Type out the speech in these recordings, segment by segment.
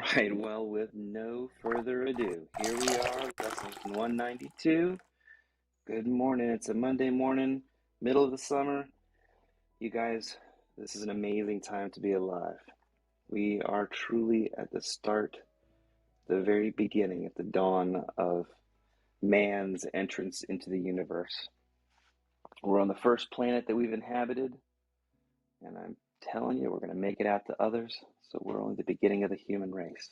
right, well, with no further ado, here we are, lesson 192. Good morning. It's a Monday morning, middle of the summer. You guys, this is an amazing time to be alive. We are truly at the start, the very beginning, at the dawn of man's entrance into the universe. We're on the first planet that we've inhabited, and I'm telling you, we're going to make it out to others, so we're only the beginning of the human race.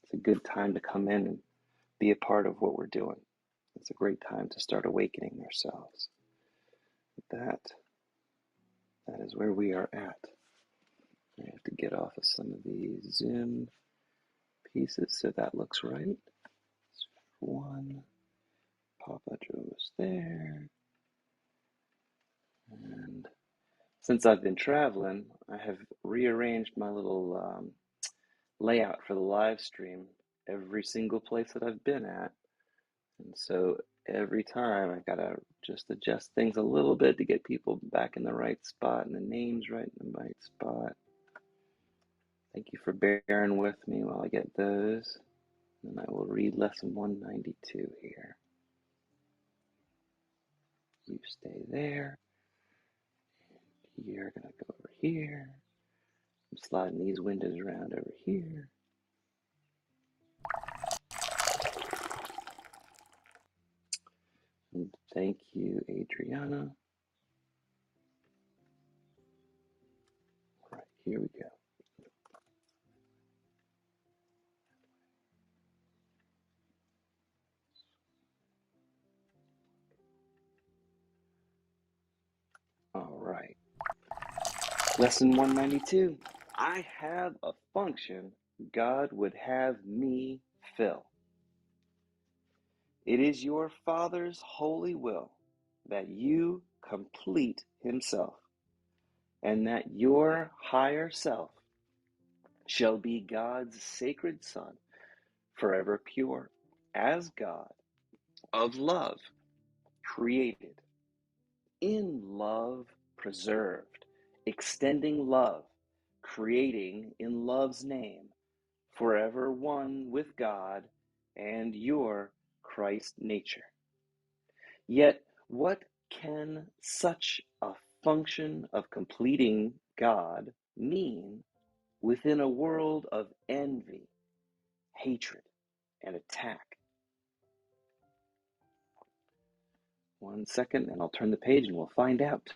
It's a good time to come in and be a part of what we're doing. It's a great time to start awakening ourselves. That is where we are at. I have to get off of some of these Zoom pieces so that looks right. One, Papa Joe's there. And since I've been traveling, I have rearranged my little layout for the live stream every single place that I've been at. And so every time I've got to just adjust things a little bit to get people back in the right spot and the names right in the right spot. Thank you for bearing with me while I get those. And I will read lesson 192 here. You stay there. And you're going to go over here. I'm sliding these windows around over here. And thank you, Adriana. All right, here we go. All right. Lesson 192. I have a function God would have me fill. It is your Father's holy will that you complete Himself, and that your higher self shall be God's sacred Son, forever pure, as God, of love, created, in love preserved, extending love, creating in love's name, forever one with God and your Christ nature. Yet what can such a function of completing God mean within a world of envy, hatred, and attack? 1 second, and I'll turn the page and we'll find out.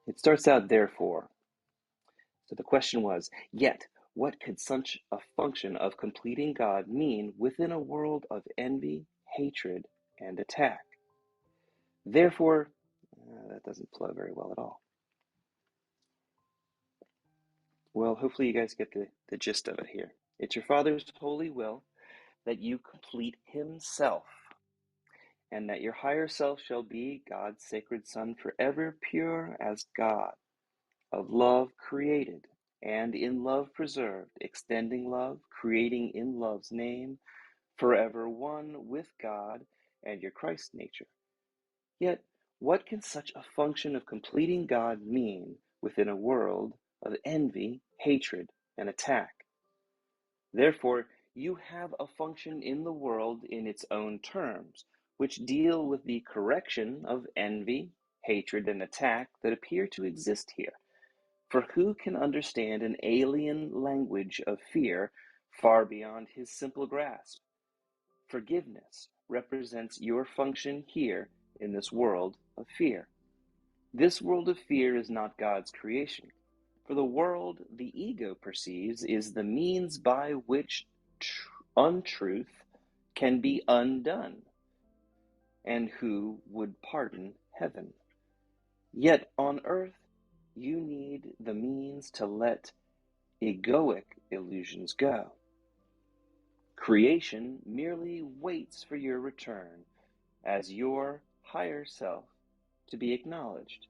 It starts out, therefore. So the question was, yet what could such a function of completing God mean within a world of envy, hatred, and attack? Therefore, that doesn't flow very well at all. Well, hopefully you guys get the gist of it here. It's your Father's holy will that you complete Himself, and that your higher self shall be God's sacred Son, forever pure as God, of love created, and in love preserved, extending love, creating in love's name, forever one with God and your Christ nature. Yet, what can such a function of completing God mean within a world of envy, hatred, and attack? Therefore, you have a function in the world in its own terms, which deal with the correction of envy, hatred, and attack that appear to exist here. For who can understand an alien language of fear far beyond his simple grasp? Forgiveness represents your function here in this world of fear. This world of fear is not God's creation, for the world the ego perceives is the means by which untruth can be undone, and who would pardon heaven. Yet on earth you need the means to let egoic illusions go. Creation merely waits for your return as your higher self to be acknowledged,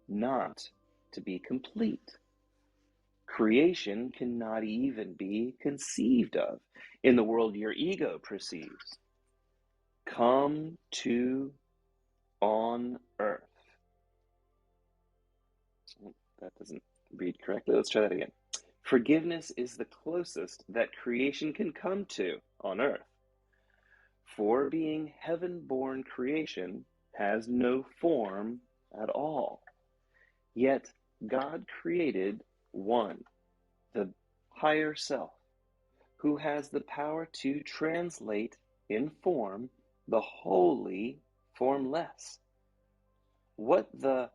not to be complete. Creation cannot even be conceived of in the world your ego perceives. Come to on earth. That doesn't read correctly. Let's try that again. Forgiveness is the closest that creation can come to on earth. For being heaven-born creation has no form at all. Yet God created one, the higher self, who has the power to translate in form the wholly formless. What the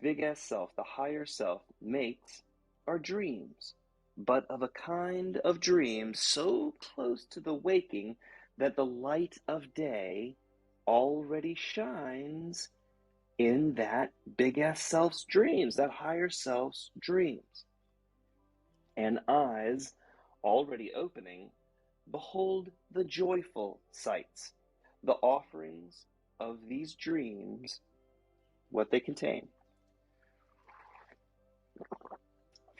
big S self, the higher self, makes are dreams, but of a kind of dream so close to the waking that the light of day already shines in that big S self's dreams, that higher self's dreams. And eyes already opening, behold the joyful sights, the offerings of these dreams, what they contain.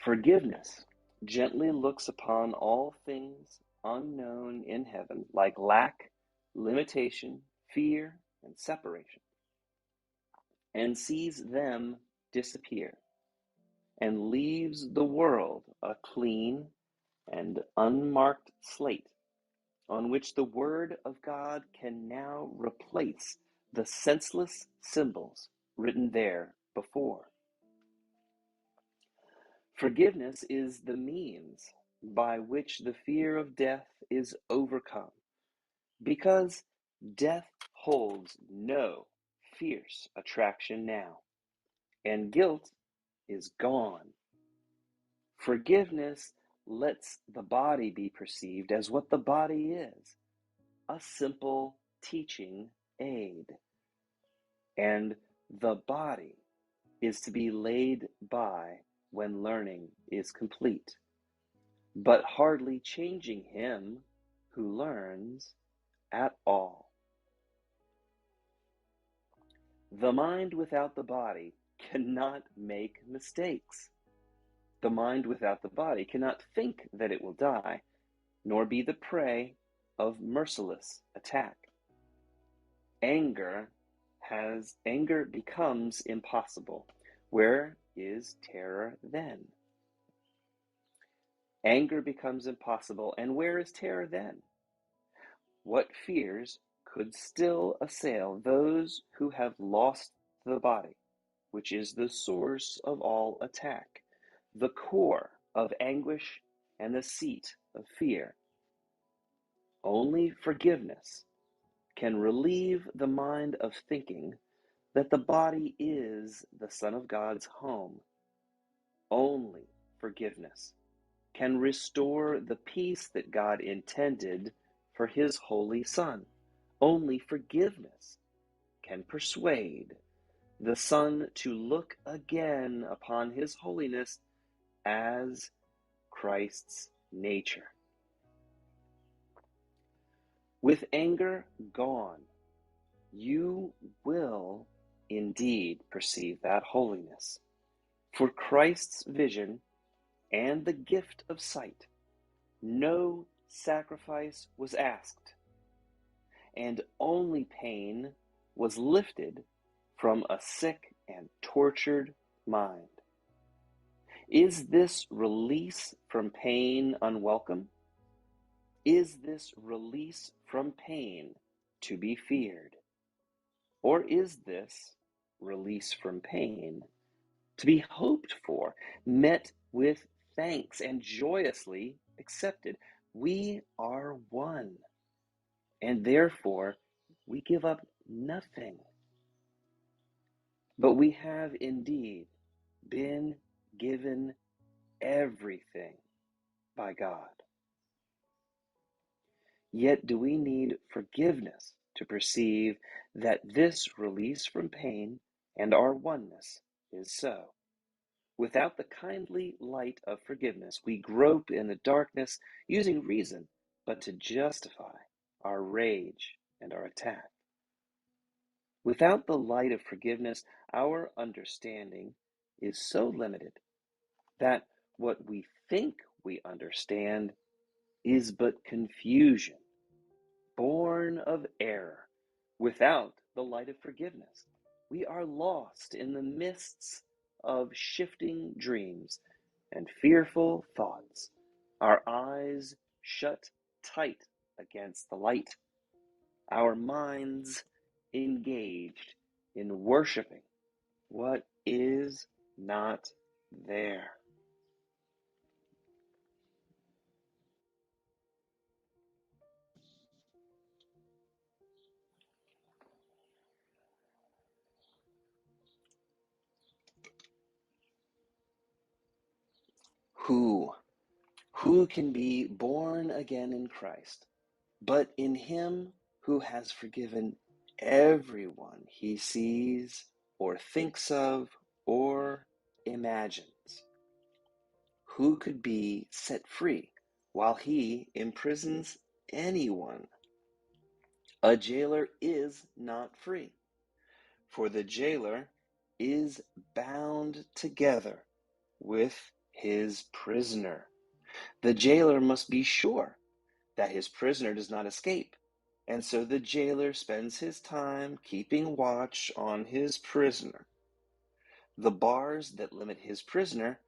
Forgiveness gently looks upon all things unknown in heaven, like lack, limitation, fear, and separation, and sees them disappear, and leaves the world a clean and unmarked slate, on which the Word of God can now replace the senseless symbols written there before. Forgiveness is the means by which the fear of death is overcome, because death holds no fierce attraction now, and guilt is gone. Forgiveness lets the body be perceived as what the body is, a simple teaching aid, and the body is to be laid by when learning is complete, but hardly changing him who learns at all. The mind without the body cannot make mistakes. The mind without the body cannot think that it will die, nor be the prey of merciless attack. Anger becomes impossible. Where is terror then? Anger becomes impossible, and where is terror then? What fears could still assail those who have lost the body, which is the source of all attack, the core of anguish and the seat of fear? Only forgiveness can relieve the mind of thinking that the body is the Son of God's home. Only forgiveness can restore the peace that God intended for his holy Son. Only forgiveness can persuade the Son to look again upon his holiness as Christ's nature. With anger gone, you will indeed perceive that holiness. For Christ's vision and the gift of sight, no sacrifice was asked, and only pain was lifted from a sick and tortured mind. Is this release from pain unwelcome? Is this release from pain to be feared? Or is this release from pain to be hoped for, met with thanks, and joyously accepted? We are one, and therefore we give up nothing. But we have indeed been given everything by God. Yet do we need forgiveness to perceive that this release from pain and our oneness is so. Without the kindly light of forgiveness, we grope in the darkness, using reason but to justify our rage and our attack. Without the light of forgiveness, our understanding is so limited that what we think we understand is but confusion, born of error, without the light of forgiveness. We are lost in the mists of shifting dreams and fearful thoughts, our eyes shut tight against the light, our minds engaged in worshiping what is not there. Who? Who can be born again in Christ, but in him who has forgiven everyone he sees or thinks of or imagines? Who could be set free while he imprisons anyone? A jailer is not free, for the jailer is bound together with his prisoner. The jailer must be sure that his prisoner does not escape, and so the jailer spends his time keeping watch on his prisoner. The bars that limit his prisoner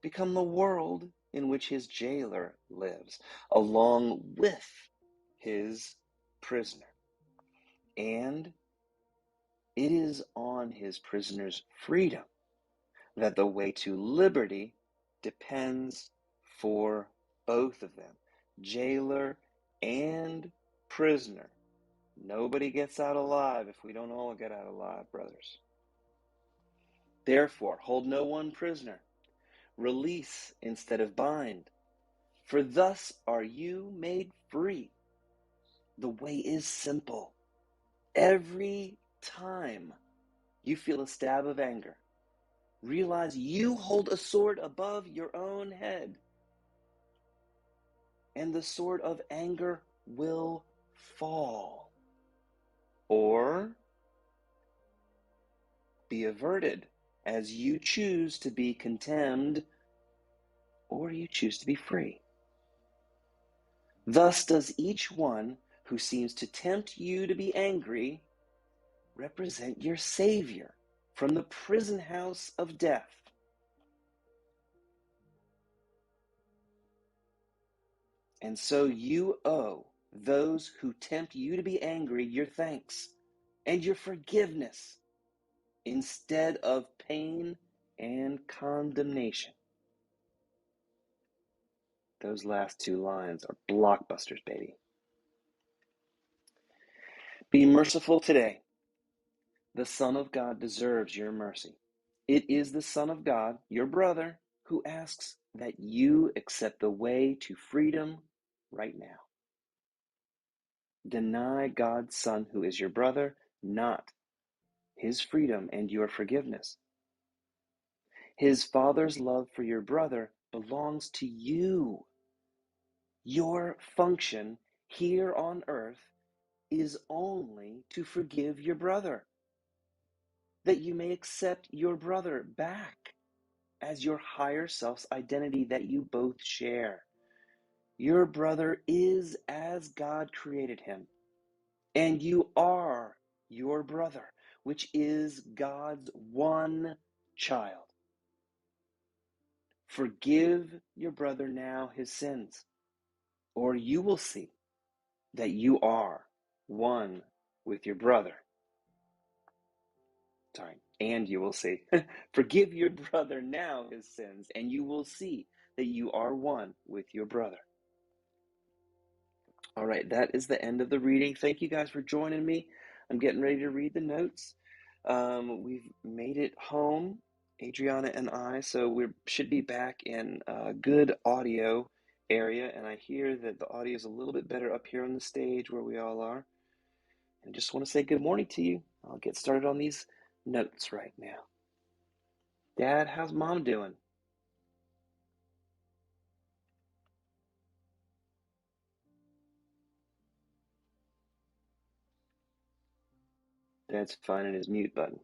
become the world in which his jailer lives, along with his prisoner. And it is on his prisoner's freedom that the way to liberty depends for both of them, jailer and prisoner. Nobody gets out alive if we don't all get out alive, brothers. Therefore, hold no one prisoner. Release instead of bind. For thus are you made free. The way is simple. Every time you feel a stab of anger, realize you hold a sword above your own head, and the sword of anger will fall, or be averted as you choose to be contemned, or you choose to be free. Thus does each one who seems to tempt you to be angry represent your Savior from the prison house of death. And so you owe those who tempt you to be angry your thanks and your forgiveness instead of pain and condemnation. Those last two lines are blockbusters, baby. Be merciful today. The Son of God deserves your mercy. It is the Son of God, your brother, who asks that you accept the way to freedom right now. Deny God's Son, who is your brother, not his freedom and your forgiveness. His Father's love for your brother belongs to you. Your function here on earth is only to forgive your brother, that you may accept your brother back as your higher self's identity that you both share. Your brother is as God created him, and you are your brother, which is God's one child. Forgive your brother now his sins, or you will see that you are one with your brother. And you will see. Forgive your brother now his sins, and you will see that you are one with your brother. All right, that is the end of the reading. Thank you guys for joining me. I'm getting ready to read the notes. We've made it home, Adriana and I, so we should be back in a good audio area, and I hear that the audio is a little bit better up here on the stage where we all are. And I just want to say good morning to you. I'll get started on these notes right now. Dad, how's Mom doing? Dad's finding his mute button.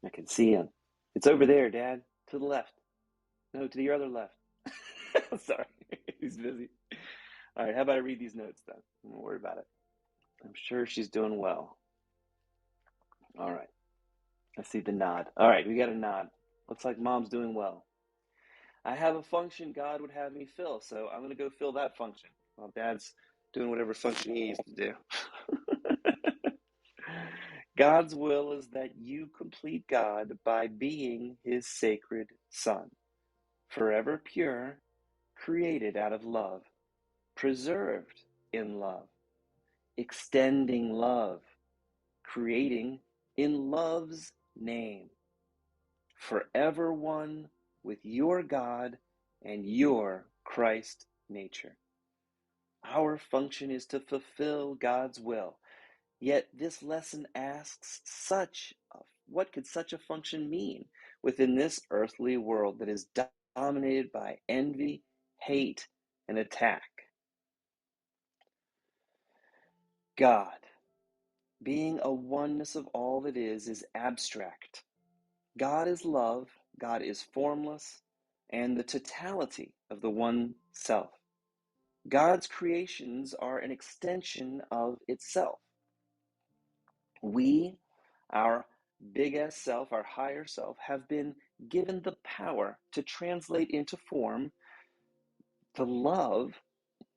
I can see him. It's over there, Dad, to the left. No, to your other left. Sorry, he's busy. All right, how about I read these notes then? Don't worry about it. I'm sure she's doing well. All right. I see the nod. All right, we got a nod. Looks like mom's doing well. I have a function God would have me fill, so I'm going to go fill that function while dad's doing whatever function he needs to do. God's will is that you complete God by being his sacred son, forever pure, created out of love, preserved in love, extending love, creating in love's name, forever one with your God and your Christ nature. Our function is to fulfill God's will. Yet this lesson asks what could such a function mean within this earthly world that is dominated by envy, hate, and attack? God, being a oneness of all that is abstract. God is love, God is formless, and the totality of the one self. God's creations are an extension of itself. We, our big S self, our higher self, have been given the power to translate into form the love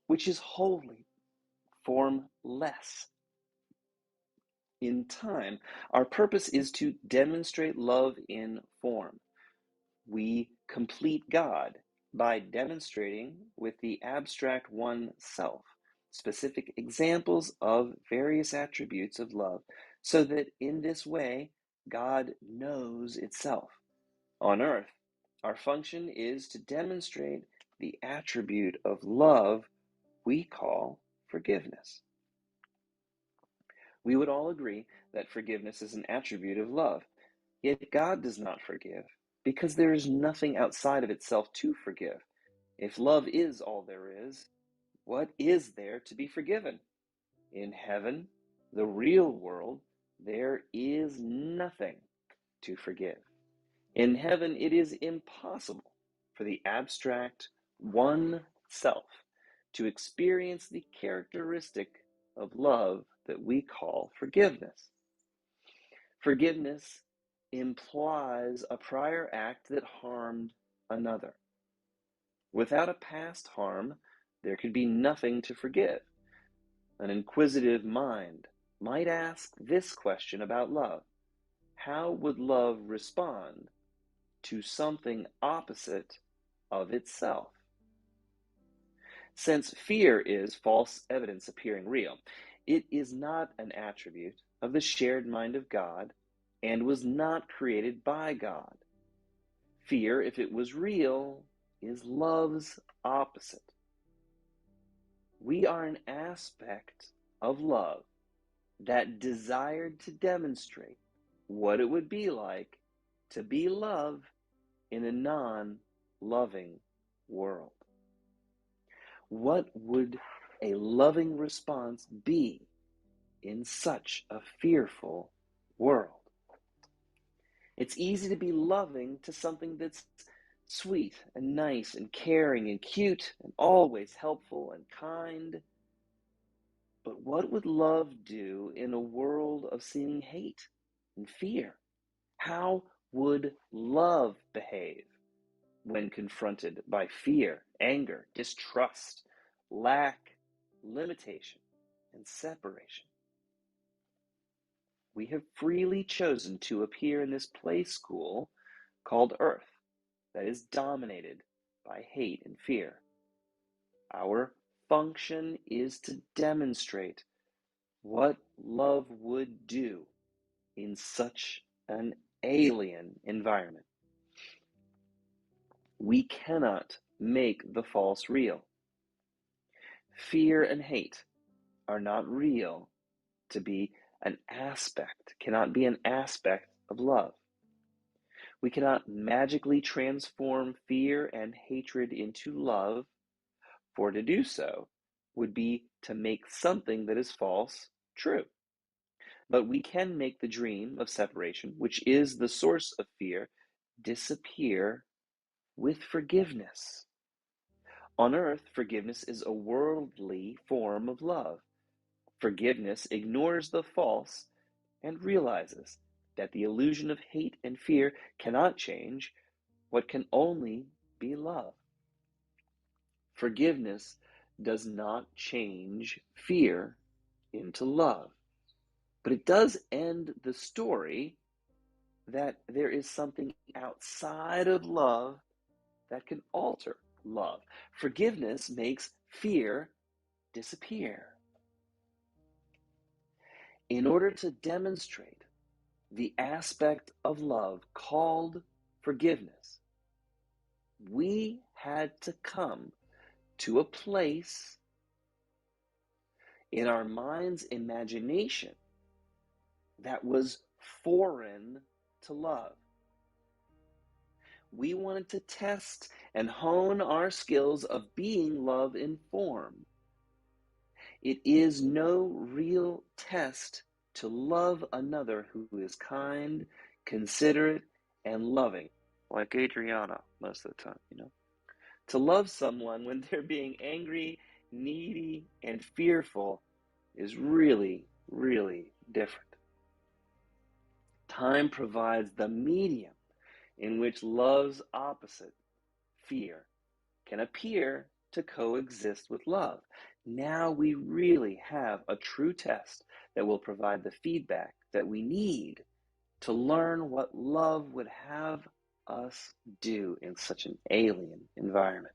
which is wholly formless. In time, our purpose is to demonstrate love in form. We complete God by demonstrating with the abstract one self specific examples of various attributes of love, so that in this way God knows itself. On earth, our function is to demonstrate the attribute of love we call forgiveness. We would all agree that forgiveness is an attribute of love. Yet God does not forgive, because there is nothing outside of itself to forgive. If love is all there is, what is there to be forgiven? In heaven, the real world, there is nothing to forgive. In heaven, it is impossible for the abstract one self to experience the characteristic of love that we call forgiveness. Forgiveness implies a prior act that harmed another. Without a past harm, there could be nothing to forgive. An inquisitive mind might ask this question about love: how would love respond to something opposite of itself? Since fear is false evidence appearing real, it is not an attribute of the shared mind of God and was not created by God. Fear, if it was real, is love's opposite. We are an aspect of love that desired to demonstrate what it would be like to be love in a non-loving world. What would a loving response be in such a fearful world? It's easy to be loving to something that's sweet and nice and caring and cute and always helpful and kind. But what would love do in a world of seeming hate and fear? How would love behave when confronted by fear, anger, distrust, lack, limitation, and separation? We have freely chosen to appear in this play school called Earth that is dominated by hate and fear. Our function is to demonstrate what love would do in such an alien environment. We cannot make the false real. Fear and hate are not real to be an aspect, cannot be an aspect of love. We cannot magically transform fear and hatred into love, for to do so would be to make something that is false true. But we can make the dream of separation, which is the source of fear, disappear with forgiveness. On earth, forgiveness is a worldly form of love. Forgiveness ignores the false and realizes that the illusion of hate and fear cannot change what can only be love. Forgiveness does not change fear into love, but it does end the story that there is something outside of love that can alter love. Forgiveness makes fear disappear. In order to demonstrate the aspect of love called forgiveness, we had to come to a place in our mind's imagination that was foreign to love. We wanted to test and hone our skills of being love in form. It is no real test to love another who is kind, considerate, and loving, like Adriana most of the time, To love someone when they're being angry, needy, and fearful is really, really different. Time provides the medium in which love's opposite, fear, can appear to coexist with love. Now we really have a true test that will provide the feedback that we need to learn what love would have us do in such an alien environment.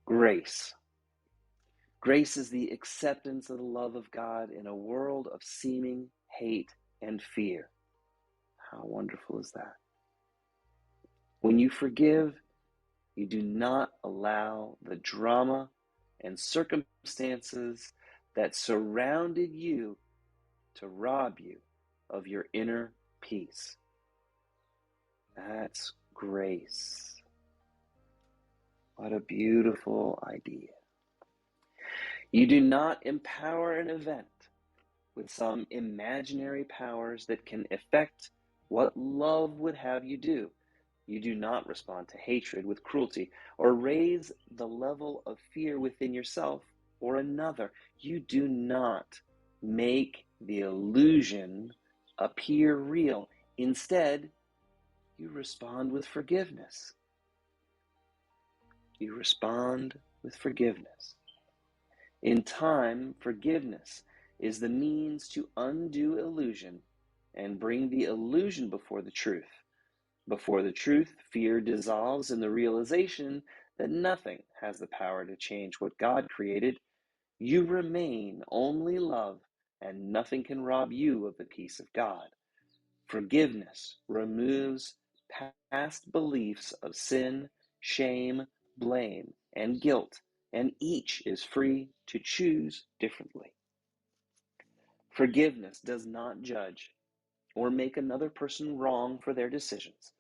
Grace. Grace is the acceptance of the love of God in a world of seeming hate and fear. How wonderful is that? When you forgive, you do not allow the drama and circumstances that surrounded you to rob you of your inner peace. That's grace. What a beautiful idea. You do not empower an event with some imaginary powers that can affect what love would have you do. You do not respond to hatred with cruelty or raise the level of fear within yourself or another. You do not make the illusion appear real. Instead, you respond with forgiveness. You respond with forgiveness. In time, forgiveness is the means to undo illusion and bring the illusion before the truth. Before the truth, fear dissolves in the realization that nothing has the power to change what God created. You remain only love, and nothing can rob you of the peace of God. Forgiveness removes past beliefs of sin, shame, blame, and guilt, and each is free to choose differently. Forgiveness does not judge or make another person wrong for their decisions.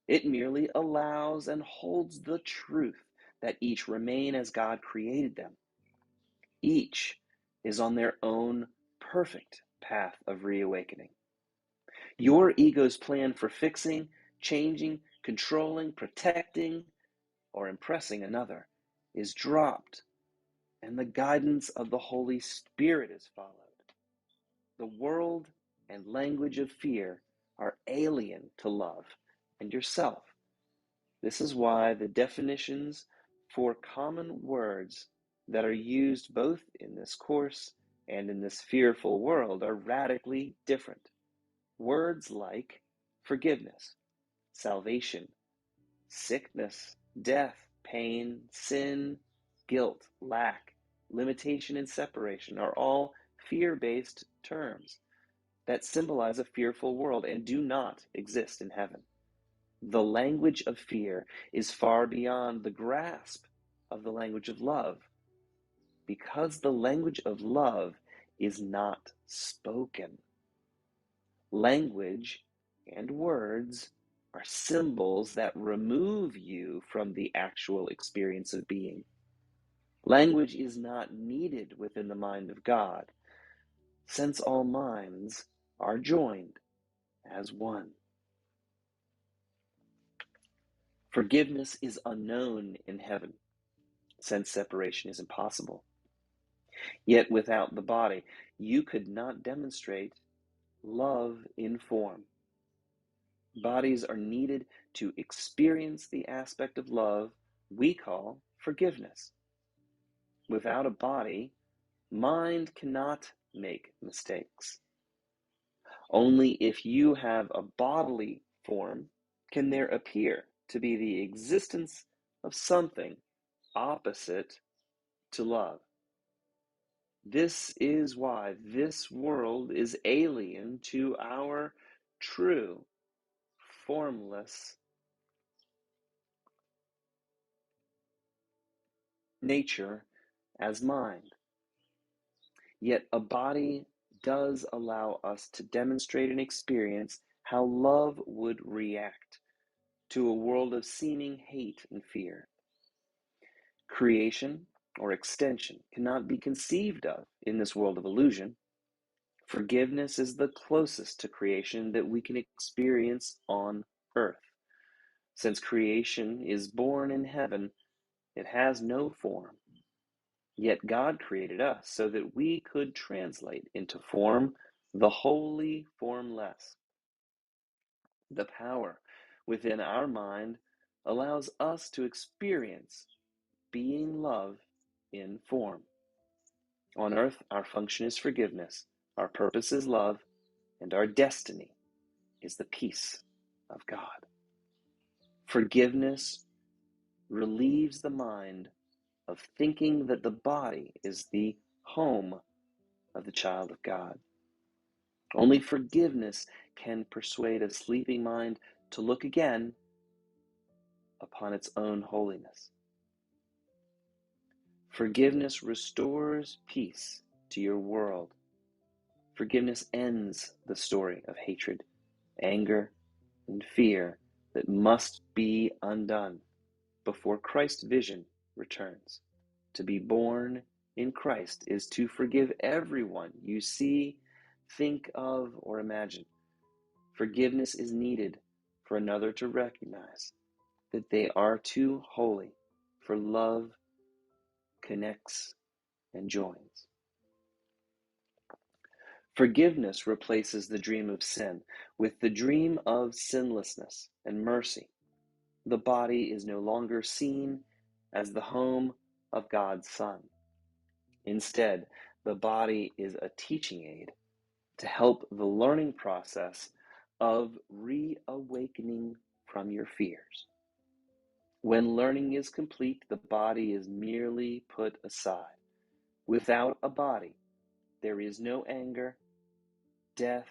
It merely allows and holds the truth that each remain as God created them. Each is on their own perfect path of reawakening. Your ego's plan for fixing, changing, controlling, protecting, or impressing another is dropped, and the guidance of the Holy Spirit is followed. The world and language of fear are alien to love and yourself. This is why the definitions for common words that are used both in this course and in this fearful world are radically different. Words like forgiveness, salvation, sickness, death, pain, sin, guilt, lack, limitation, and separation are all fear-based terms that symbolize a fearful world and do not exist in heaven. The language of fear is far beyond the grasp of the language of love, because the language of love is not spoken. Language and words are symbols that remove you from the actual experience of being. Language is not needed within the mind of God, since all minds are joined as one. Forgiveness is unknown in heaven, since separation is impossible. Yet without the body, you could not demonstrate love in form. Bodies are needed to experience the aspect of love we call forgiveness. Without a body, mind cannot make mistakes. Only if you have a bodily form can there appear to be the existence of something opposite to love. This is why this world is alien to our true, formless nature as mind. Yet a body does allow us to demonstrate and experience how love would react to a world of seeming hate and fear. Creation or extension cannot be conceived of in this world of illusion. Forgiveness is the closest to creation that we can experience on earth. Since creation is born in heaven, it has no form. Yet God created us so that we could translate into form the wholly formless. The power within our mind allows us to experience being love in form. On earth, our function is forgiveness, our purpose is love, and our destiny is the peace of God. Forgiveness relieves the mind of thinking that the body is the home of the child of God. Only forgiveness can persuade a sleeping mind to look again upon its own holiness. Forgiveness restores peace to your world. Forgiveness ends the story of hatred, anger, and fear that must be undone before Christ's vision returns. To be born in Christ is to forgive everyone you see, think of, or imagine. Forgiveness is needed for another to recognize that they are too holy for love connects and joins. Forgiveness replaces the dream of sin with the dream of sinlessness and mercy. The body is no longer seen as the home of God's Son. Instead, the body is a teaching aid to help the learning process of reawakening from your fears. When learning is complete, the body is merely put aside. Without a body, there is no anger, death,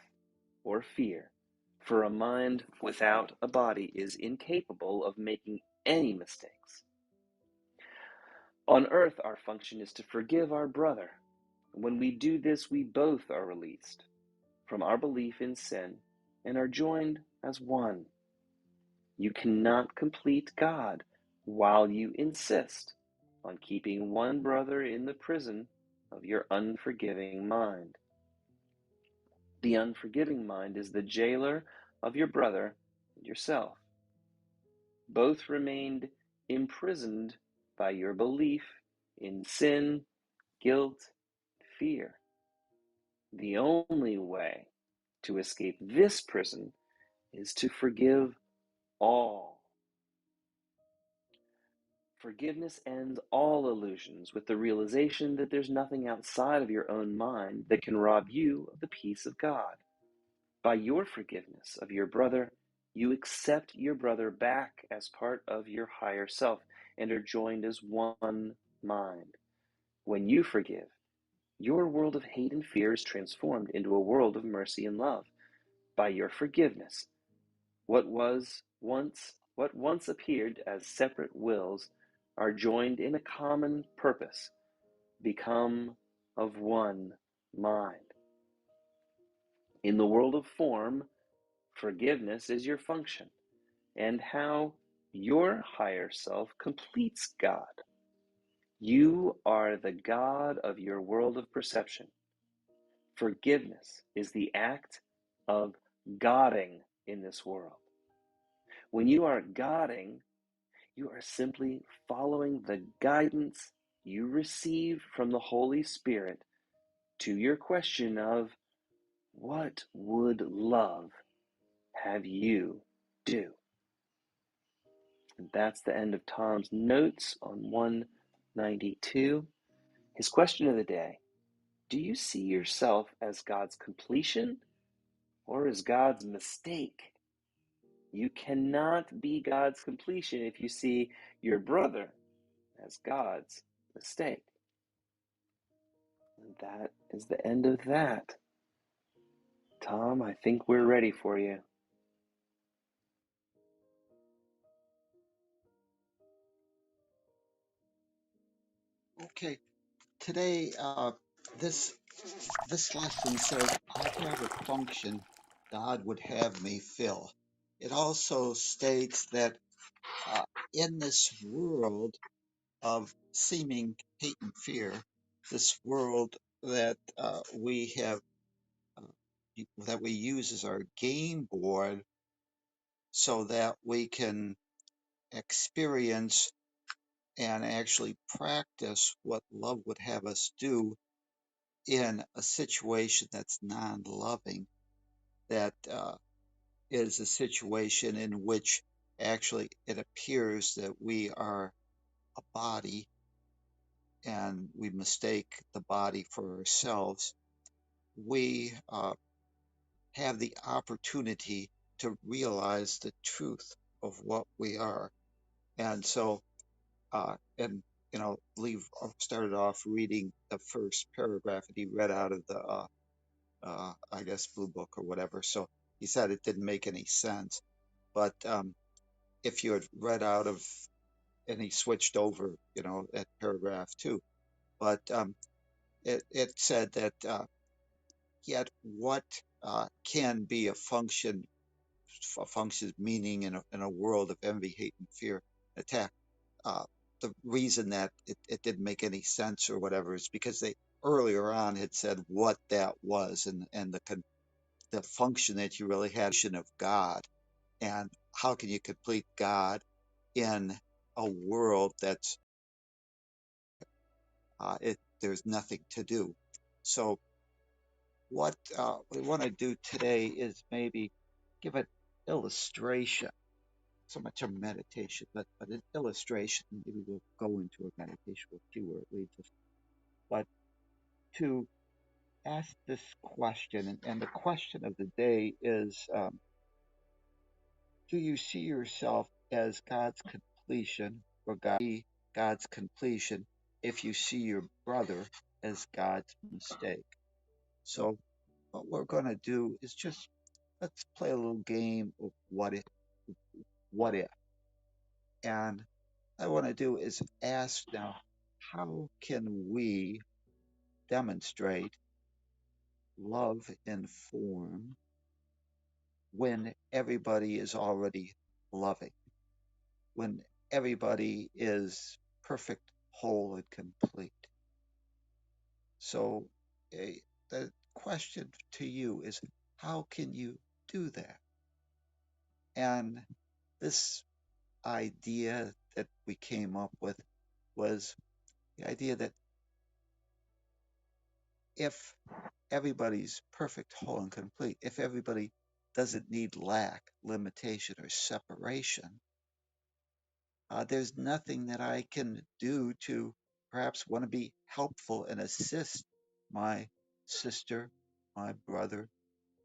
or fear, for a mind without a body is incapable of making any mistakes. On earth, our function is to forgive our brother. When we do this, we both are released from our belief in sin and are joined as one. You cannot complete God while you insist on keeping one brother in the prison of your unforgiving mind. The unforgiving mind is the jailer of your brother and yourself. Both remained imprisoned by your belief in sin, guilt, fear. The only way to escape this prison is to forgive all. Forgiveness ends all illusions with the realization that there's nothing outside of your own mind that can rob you of the peace of God. By your forgiveness of your brother, you accept your brother back as part of your higher self and are joined as one mind. When you forgive, your world of hate and fear is transformed into a world of mercy and love. By your forgiveness, what once appeared as separate wills are joined in a common purpose, become of one mind. In the world of form, forgiveness is your function, and how your higher self completes God. You are the God of your world of perception. Forgiveness is the act of Godding in this world. When you are Godding, you are simply following the guidance you receive from the Holy Spirit to your question of what would love have you do? And that's the end of Tom's notes on 192. His question of the day: do you see yourself as God's completion or as God's mistake? You cannot be God's completion if you see your brother as God's mistake. And that is the end of that. Tom, I think we're ready for you. Okay, today this this lesson says I have a function God would have me fill. It also states that uh, in this world of seeming hate and fear, this world that we have that we use as our game board, so that we can experience and actually practice what love would have us do in a situation that's non-loving, that is a situation in which actually it appears that we are a body and we mistake the body for ourselves. We have the opportunity to realize the truth of what we are. And so, and Lee started off reading the first paragraph that he read out of the I guess Blue Book or whatever. So he said it didn't make any sense. But if you had read out of, and he switched over, at paragraph two. But it said that yet what can be a function's meaning in a world of envy, hate, and fear, attack. Uh, the reason that it didn't make any sense or whatever is because they earlier on had said what that was, and the function that you really had of God, and how can you complete God in a world that's there's nothing to do. So what we want to do today is maybe give an illustration, so much a meditation, but an illustration. Maybe we'll go into a meditation, we'll see where it leads us. But to ask this question, and the question of the day is, do you see yourself as God's completion, or God's completion if you see your brother as God's mistake? So what we're going to do is just let's play a little game of what if. And I want to do is ask now, how can we demonstrate love in form when everybody is already loving, when everybody is perfect, whole, and complete? So the question to you is, how can you do that? And this idea that we came up with was the idea that if everybody's perfect, whole, and complete, if everybody doesn't need lack, limitation, or separation, there's nothing that I can do to perhaps want to be helpful and assist my sister, my brother,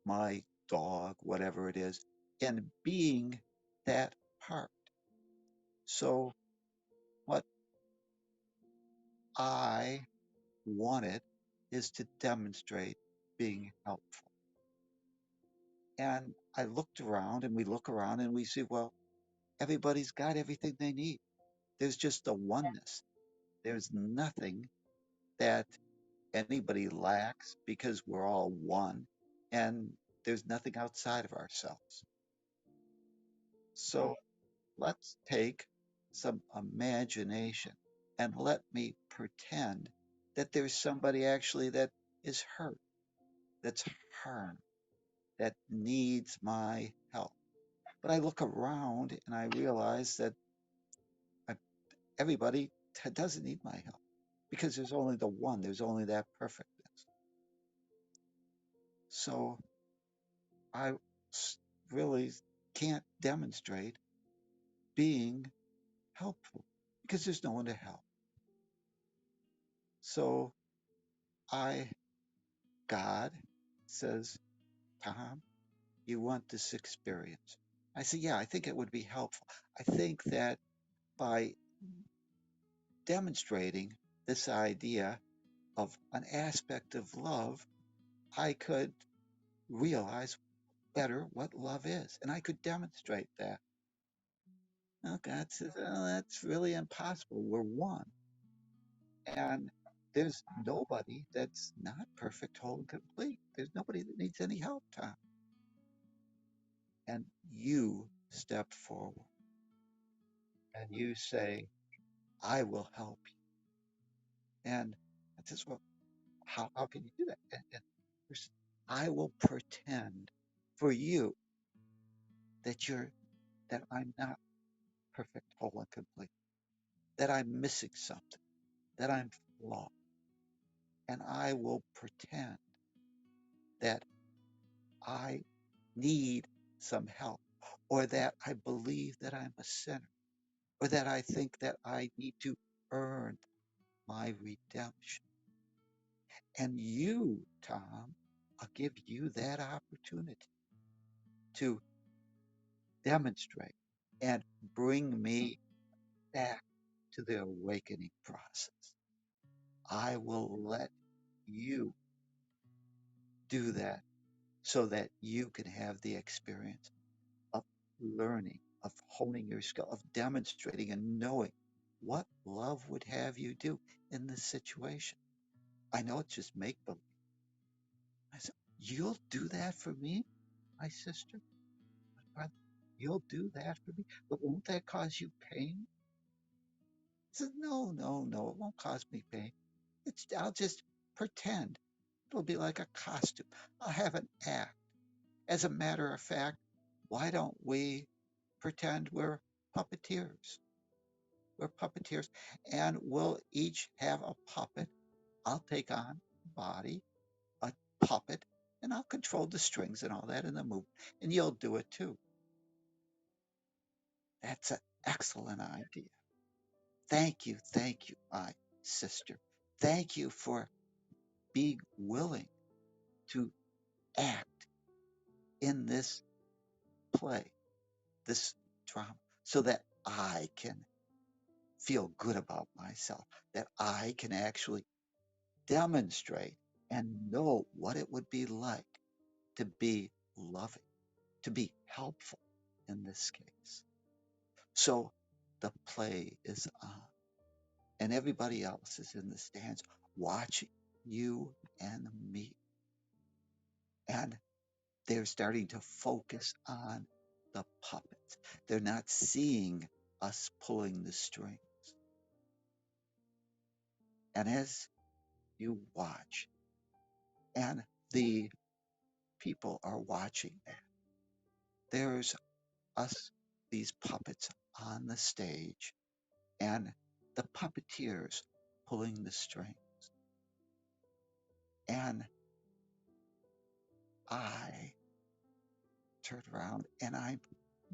my dog, whatever it is, in being that part. So, what I wanted is to demonstrate being helpful. And I looked around, and we look around and we see, well, everybody's got everything they need. There's just a oneness. There's nothing that anybody lacks because we're all one, and there's nothing outside of ourselves. So let's take some imagination and let me pretend that there's somebody actually that is hurt, that's harmed, that needs my help. But I look around and I realize that I, everybody doesn't need my help because there's only the one, there's only that perfectness. So I really can't demonstrate being helpful because there's no one to help. So I, God says, Tom, you want this experience? I said, yeah, I think it would be helpful. I think that by demonstrating this idea of an aspect of love, I could realize better what love is, and I could demonstrate that. Oh, God says, oh, that's really impossible. We're one. And there's nobody that's not perfect, whole, and complete. There's nobody that needs any help, Tom. And you step forward and you say, I will help you. And I says, well, how can you do that? And I will pretend for you that that I'm not perfect, whole, and complete, that I'm missing something, that I'm flawed. And I will pretend that I need some help, or that I believe that I'm a sinner, or that I think that I need to earn my redemption. And you, Tom, I'll give you that opportunity to demonstrate and bring me back to the awakening process. I will let you do that so that you can have the experience of learning, of honing your skill, of demonstrating and knowing what love would have you do in this situation. I know it's just make believe. I said, you'll do that for me, my sister, my brother. You'll do that for me, but won't that cause you pain? I said, no, no, no, it won't cause me pain. I'll just pretend. It'll be like a costume. I'll have an act. As a matter of fact, why don't we pretend we're puppeteers? We're puppeteers, and we'll each have a puppet. I'll take on body, a puppet, and I'll control the strings and all that in the movie, and you'll do it too. That's an excellent idea. Thank you, my sister. Thank you for being willing to act in this play, this drama, so that I can feel good about myself, that I can actually demonstrate and know what it would be like to be loving, to be helpful in this case. So the play is on, and everybody else is in the stands watching you and me. And they're starting to focus on the puppets. They're not seeing us pulling the string. And as you watch, and the people are watching that, there's us, these puppets on the stage, and the puppeteers pulling the string. And I turn around and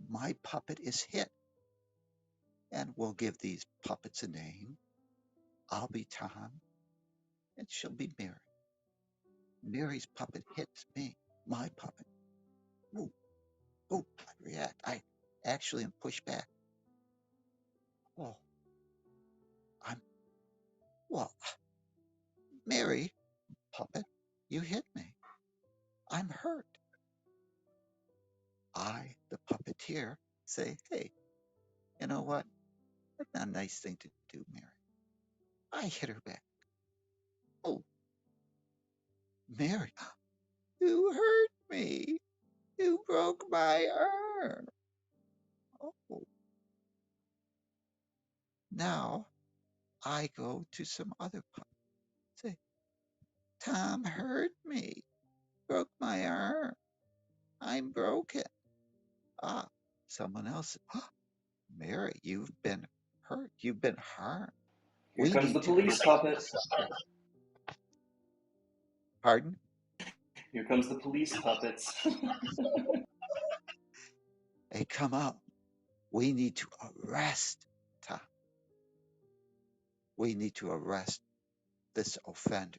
my puppet is hit. And we'll give these puppets a name. I'll be Tom, and she'll be Mary. Mary's puppet hits me, my puppet. Ooh, ooh, I react. I actually am pushed back. Oh, I'm, well, Mary, puppet, you hit me. I'm hurt. I, the puppeteer, say, hey, you know what? That's not a nice thing to do, Mary. I hit her back. Oh, Mary, you hurt me. You broke my arm. Oh, now I go to some other puppet. Say, Tom hurt me. Broke my arm. I'm broken. Ah, someone else. Mary, you've been hurt. You've been harmed. Here We comes the need to go police see puppet. somebody. Pardon? Here comes the police puppets. They come up. We need to arrest Tom. We need to arrest this offender.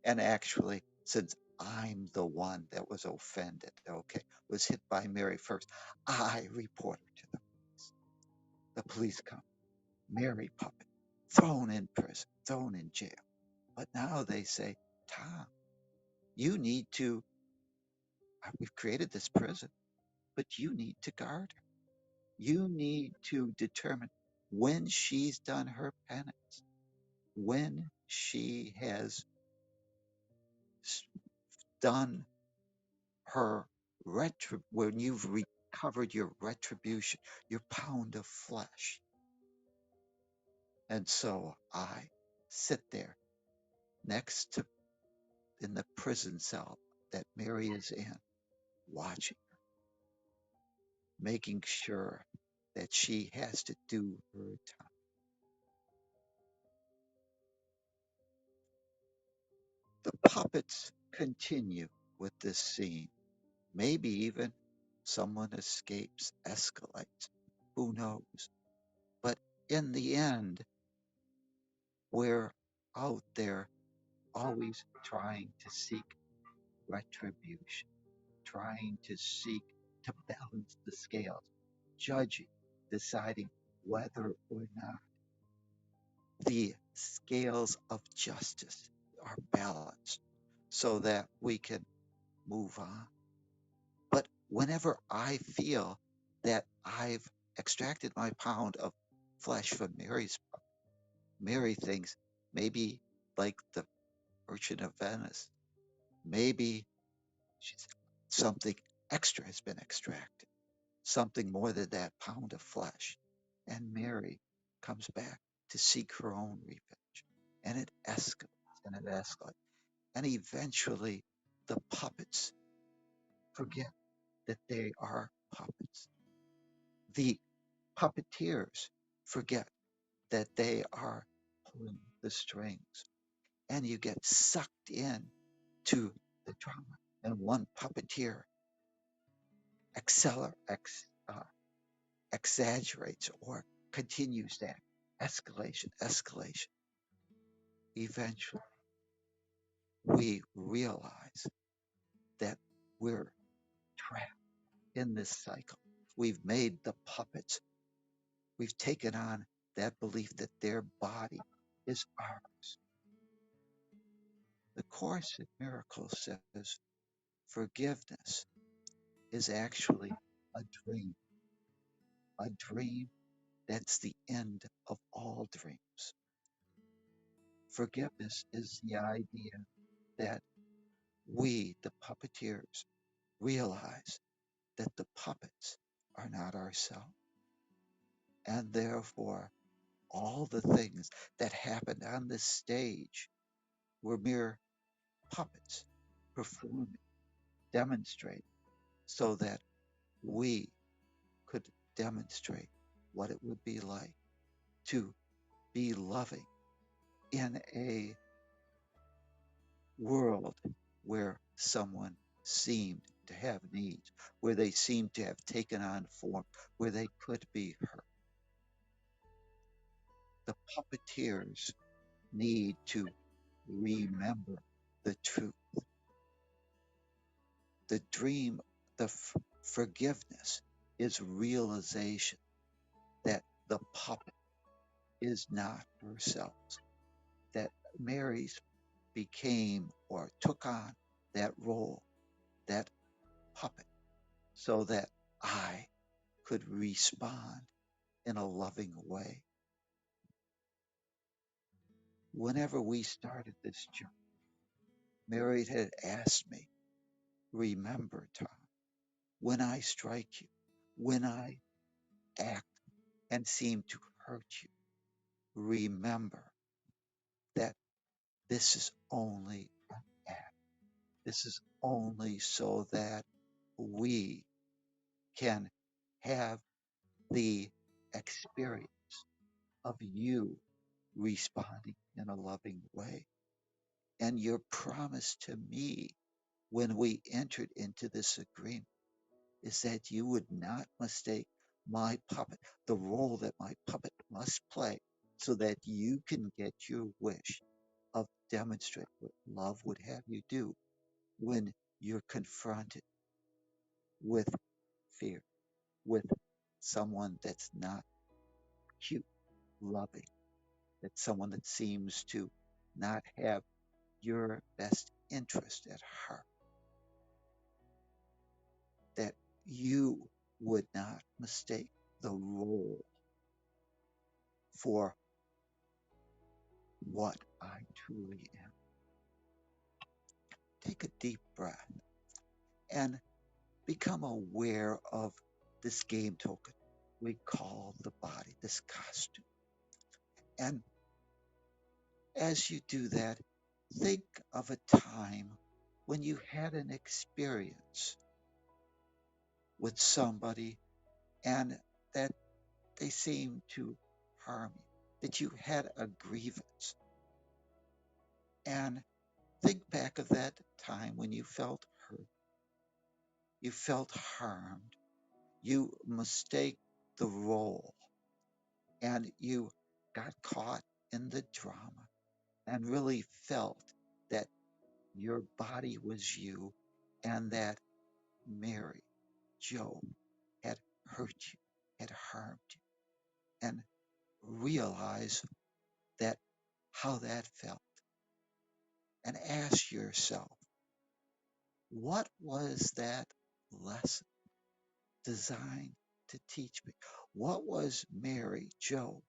And actually, since I'm the one that was offended, okay, was hit by Mary first, I report her to the police. The police come. Mary puppet, thrown in prison, thrown in jail. But now they say, Tom, you need to, we've created this prison, but you need to guard her. You need to determine when she's done her penance, when she has done her when you've recovered your retribution, your pound of flesh. And so I sit there next to in the prison cell that Mary is in, watching her, making sure that she has to do her time. The puppets continue with this scene. Maybe even someone escapes, escalates. Who knows? But in the end, we're out there always trying to seek retribution, trying to seek to balance the scales, judging, deciding whether or not the scales of justice are balanced so that we can move on. But whenever I feel that I've extracted my pound of flesh from Mary thinks maybe like the Merchant of Venice, maybe she's, something extra has been extracted, something more than that pound of flesh. And Mary comes back to seek her own revenge. And it escalates and it escalates. And eventually the puppets forget that they are puppets. The puppeteers forget that they are pulling the strings. And you get sucked in to the drama. And one puppeteer acceler, ex, exaggerates or continues that escalation, escalation. Eventually, we realize that we're trapped in this cycle. We've made the puppets, we've taken on that belief that their body is ours. The Course in Miracles says forgiveness is actually a dream, a dream that's the end of all dreams. Forgiveness is the idea that we, the puppeteers, realize that the puppets are not ourselves. And therefore, all the things that happened on this stage were mere puppets performing, demonstrating, so that we could demonstrate what it would be like to be loving in a world where someone seemed to have needs, where they seemed to have taken on form, where they could be hurt. The puppeteers need to remember the truth. The dream, the forgiveness is realization that the puppet is not herself, that Mary's became or took on that role, that puppet, so that I could respond in a loving way. Whenever we started this journey, Mary had asked me, remember, Tom, when I strike you, when I act and seem to hurt you, remember that this is only an act. This is only so that we can have the experience of you responding in a loving way. And your promise to me when we entered into this agreement is that you would not mistake my puppet, the role that my puppet must play, so that you can get your wish of demonstrate what love would have you do when you're confronted with fear, with someone that's not cute, loving, that's someone that seems to not have your best interest at heart, that you would not mistake the role for what I truly am. Take a deep breath and become aware of this game token we call the body, this costume. And as you do that, think of a time when you had an experience with somebody and that they seemed to harm you, that you had a grievance. And think back of that time when you felt hurt, you felt harmed, you mistake the role, and you got caught in the drama and really felt that your body was you and that Mary, Joe, had hurt you, had harmed you, and realize that how that felt and ask yourself, what was that lesson designed to teach me? What was Mary, Joe,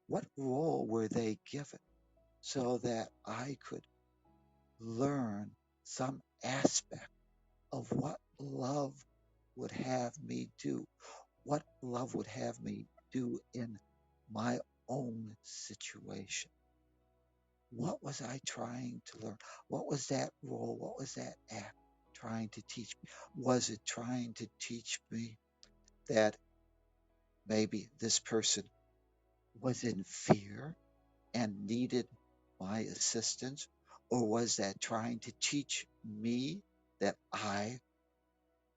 what role were they given so that I could learn some aspect of what love would have me do, what love would have me do in my own situation? What was I trying to learn? What was that role? What was that act trying to teach me? Was it trying to teach me that maybe this person was in fear and needed my assistance? Or was that trying to teach me that I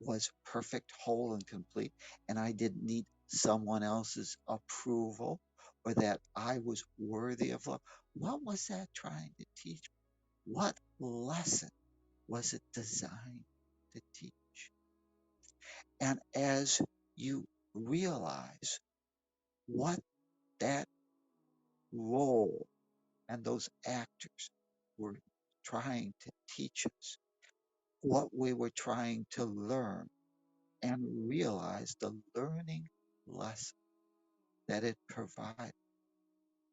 was perfect, whole, and complete, and I didn't need someone else's approval, or that I was worthy of love? What was that trying to teach me? What lesson was it designed to teach? And as you realize what that role and those actors were trying to teach us, what we were trying to learn, and realize the learning lesson that it provides,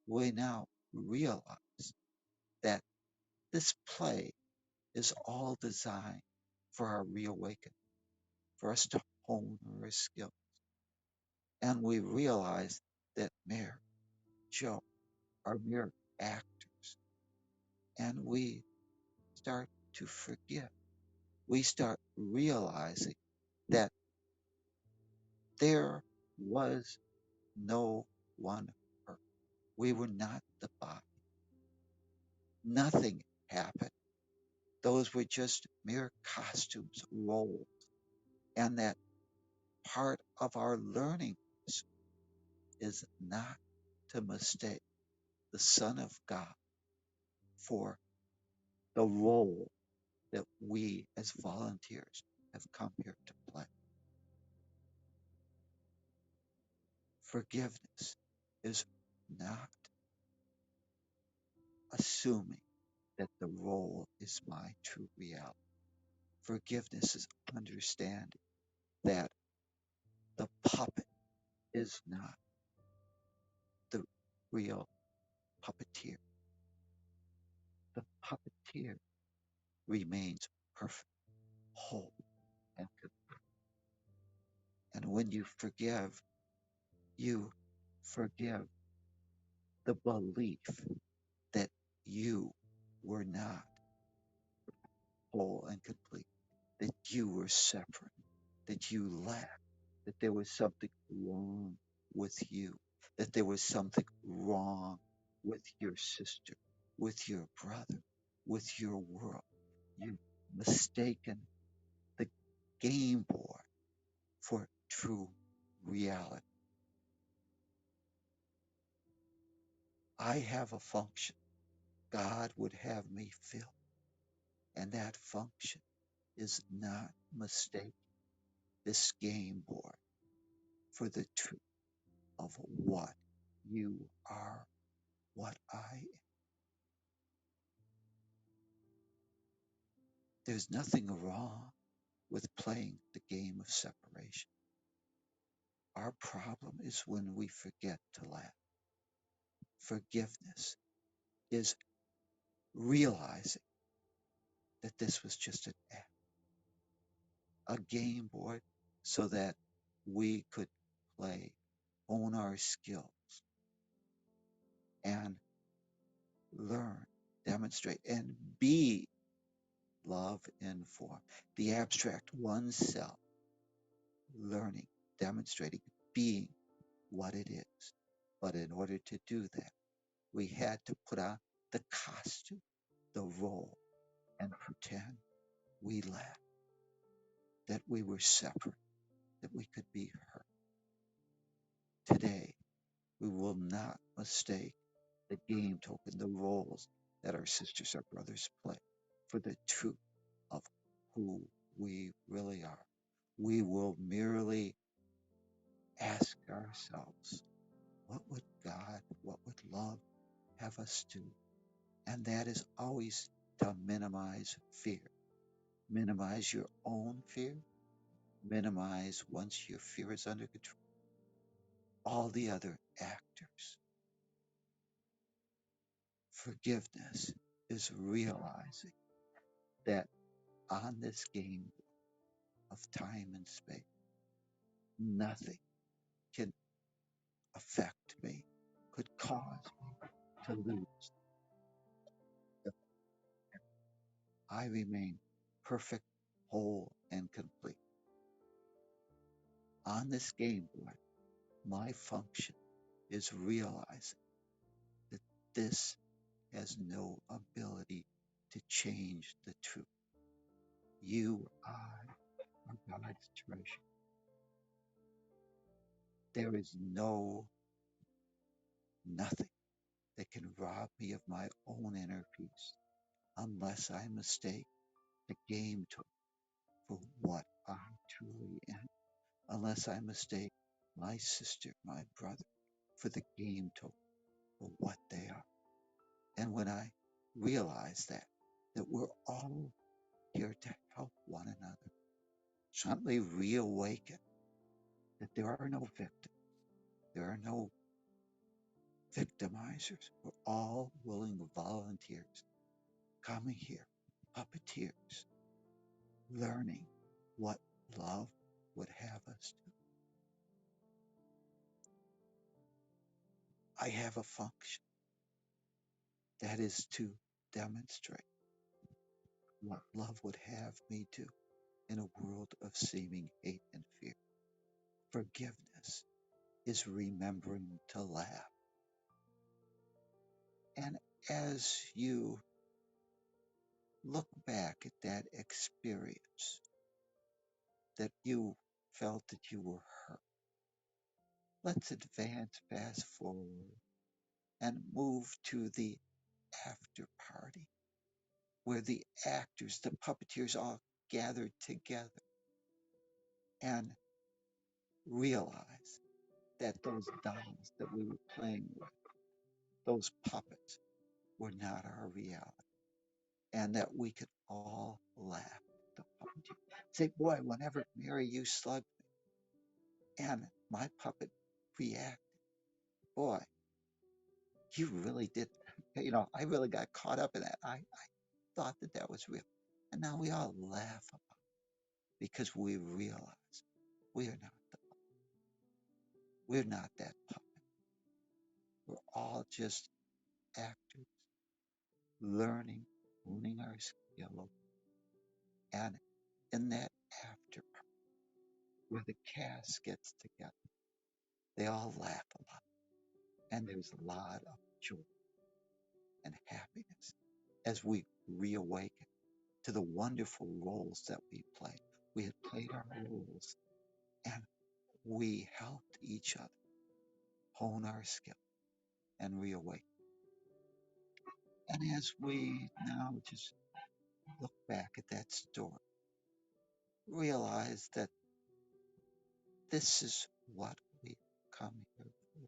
we now realize that this play is all designed for our reawakening, for us to hone our skill. And we realize that Mary, Joe are mere actors. And we start to forgive. We start realizing that there was no one hurt. We were not the body. Nothing happened. Those were just mere costumes, roles. And that part of our learning is not to mistake the Son of God for the role that we as volunteers have come here to play. Forgiveness is not assuming that the role is my true reality. Forgiveness is understanding that the puppet is not the real puppeteer. The puppeteer remains perfect, whole, and good. And when you forgive the belief that you were not whole and complete, that you were separate, that you lacked, that there was something wrong with you, that there was something wrong with your sister, with your brother, with your world. You mistaken the game board for true reality. I have a function God would have me fill, and that function is not mistake this game board for the truth of what you are, what I am. There's nothing wrong with playing the game of separation. Our problem is when we forget to laugh. Forgiveness is realizing that this was just an act, a game board, so that we could play, hone our skills, and learn, demonstrate, and be love in form. The abstract oneself, learning, demonstrating, being what it is. But in order to do that, we had to put on the costume, the role, and pretend we laughed, that we were separate, that we could be hurt. Today, we will not mistake the game token, the roles that our sisters or brothers play, for the truth of who we really are. We will merely ask ourselves, what would God, what would love have us do? And that is always to minimize fear. Minimize your own fear. Minimize, once your fear is under control, all the other actors. Forgiveness is realizing that on this game of time and space, nothing can affect me, could cause me to lose. I remain perfect, whole, and complete. On this game board, my function is realizing that this has no ability to change the truth. You, I, are God's treasure. There is nothing that can rob me of my own inner peace unless I mistake the game tool for what I truly am, unless I mistake my sister, my brother, for the game tool for what they are. And when I realize that we're all here to help one another, suddenly reawaken that there are no victims, there are no victimizers. We're all willing volunteers coming here, puppeteers, learning what love would have us do. I have a function that is to demonstrate what love would have me do in a world of seeming hate and fear. Forgiveness is remembering to laugh. And as you look back at that experience, that you felt that you were hurt, let's advance fast forward and move to the after party where the actors, the puppeteers all gathered together and realized that those dolls that we were playing with, those puppets, were not our reality. And that we could all laugh at the puppeteer. Say, boy, whenever Mary, you slugged me, and my puppet reacted, boy, you really did. I really got caught up in that. I thought that that was real. And now we all laugh about it because we realize we are not the, we're not that puppet. We're all just actors learning, honing our skill, and in that after part where the cast gets together, they all laugh a lot, and there's a lot of joy and happiness as we reawaken to the wonderful roles that we played. We had played our roles and we helped each other hone our skill and reawaken. And as we now just look back at that story, realize that this is what we come here for.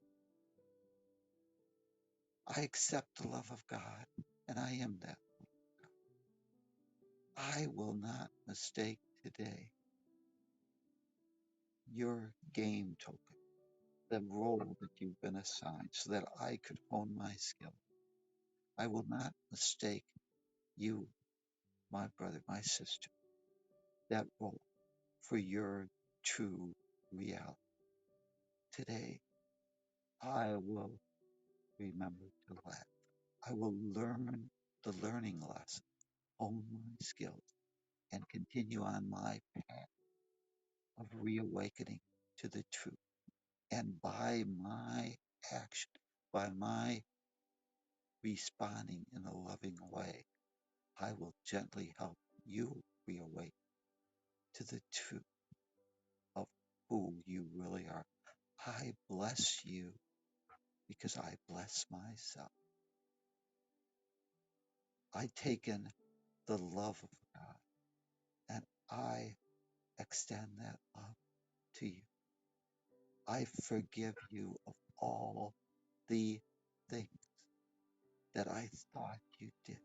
I accept the love of God, and I am that. I will not mistake today your game token, the role that you've been assigned, so that I could hone my skill. I will not mistake you, my brother, my sister, that role for your true reality. Today, I will remember to laugh. I will learn the learning lesson, hone my skills, and continue on my path of reawakening to the truth. And by my action, by my responding in a loving way, I will gently help you reawake to the truth of who you really are. I bless you because I bless myself. I take in the love of God and I extend that love to you. I forgive you of all the things that I thought you did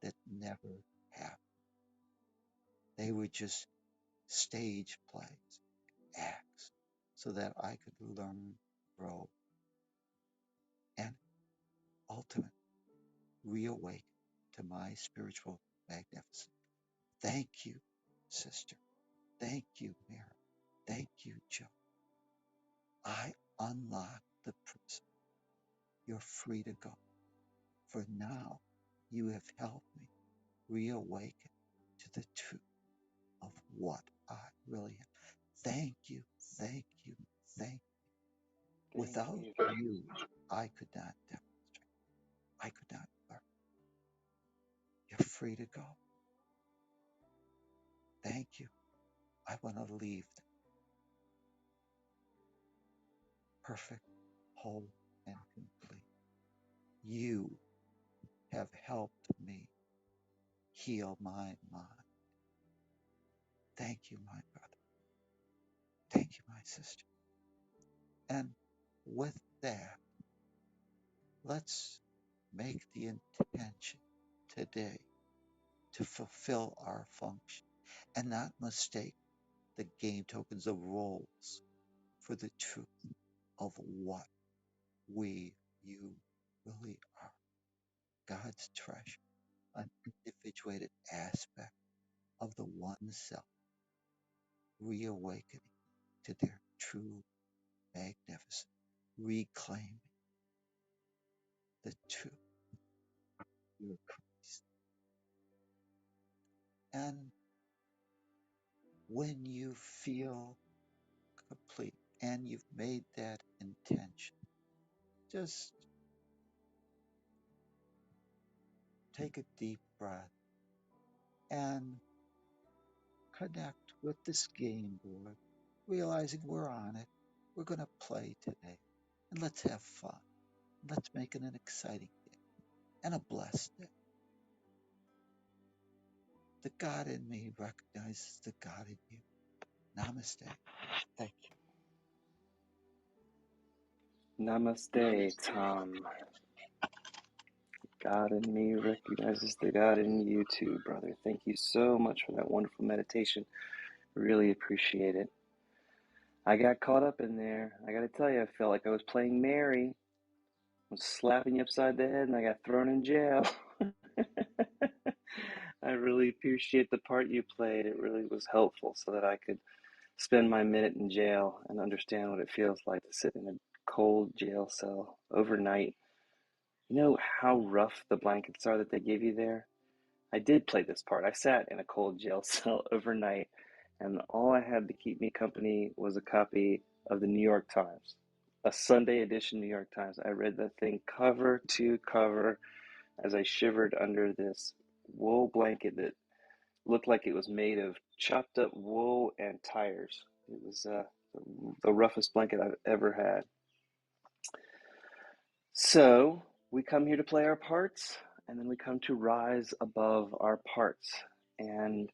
that never happened. They were just stage plays, acts, so that I could learn, grow, and ultimately reawaken to my spiritual magnificence. Thank you, sister. Thank you, Mary. Thank you, Joe. I unlock the prison. You're free to go. For now, you have helped me reawaken to the truth of what I really am. Thank you, thank you, thank you. Thank Without you. you, I could not demonstrate. I could not learn. You're free to go. Thank you. I want to leave perfect, whole, and complete. You have helped me heal my mind. Thank you, my brother. Thank you, my sister. And with that, let's make the intention today to fulfill our function and not mistake the game tokens of roles for the truth of what you really are. God's treasure, an individuated aspect of the one self, reawakening to their true magnificence, reclaiming the truth of your Christ. And when you feel complete and you've made that intention, just take a deep breath and connect with this game board, realizing we're on it. We're going to play today. And let's have fun. Let's make it an exciting day and a blessed day. The God in me recognizes the God in you. Namaste. Thank Namaste, Tom. God in me recognizes the God in you too, brother. Thank you so much for that wonderful meditation. Really appreciate it. I got caught up in there. I gotta tell you, I felt like I was playing Mary. I was slapping you upside the head and I got thrown in jail. I really appreciate the part you played. It really was helpful so that I could spend my minute in jail and understand what it feels like to sit in a cold jail cell overnight. You know how rough the blankets are that they give you there? I did play this part. I sat in a cold jail cell overnight, and all I had to keep me company was a copy of the New York Times, a Sunday edition New York Times. I read that thing cover to cover as I shivered under this wool blanket that looked like it was made of chopped up wool and tires. It was the roughest blanket I've ever had. So we come here to play our parts, and then we come to rise above our parts. And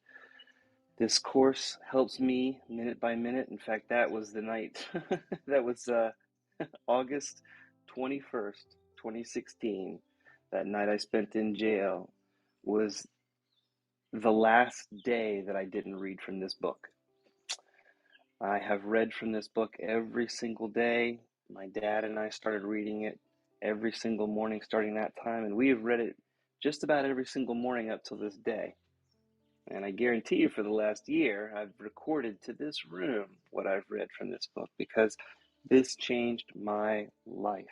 this course helps me minute by minute. In fact, that was the night, that was August 21st, 2016. That night I spent in jail was the last day that I didn't read from this book. I have read from this book every single day. My dad and I started reading it every single morning starting that time, and we have read it just about every single morning up till this day. And I guarantee you for the last year, I've recorded to this room what I've read from this book because this changed my life.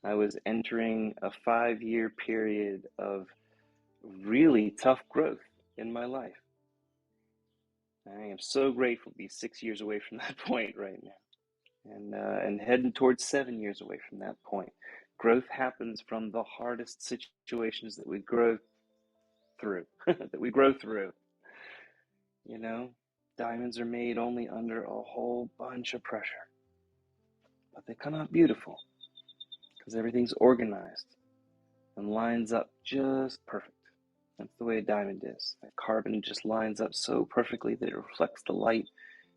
I was entering a 5-year period of really tough growth in my life. I am so grateful to be 6 years away from that point right now, and heading towards 7 years away from that point. Growth happens from the hardest situations that we grow through, that we grow through. You know, diamonds are made only under a whole bunch of pressure, but they come out beautiful because everything's organized and lines up just perfect. That's the way a diamond is. That carbon just lines up so perfectly that it reflects the light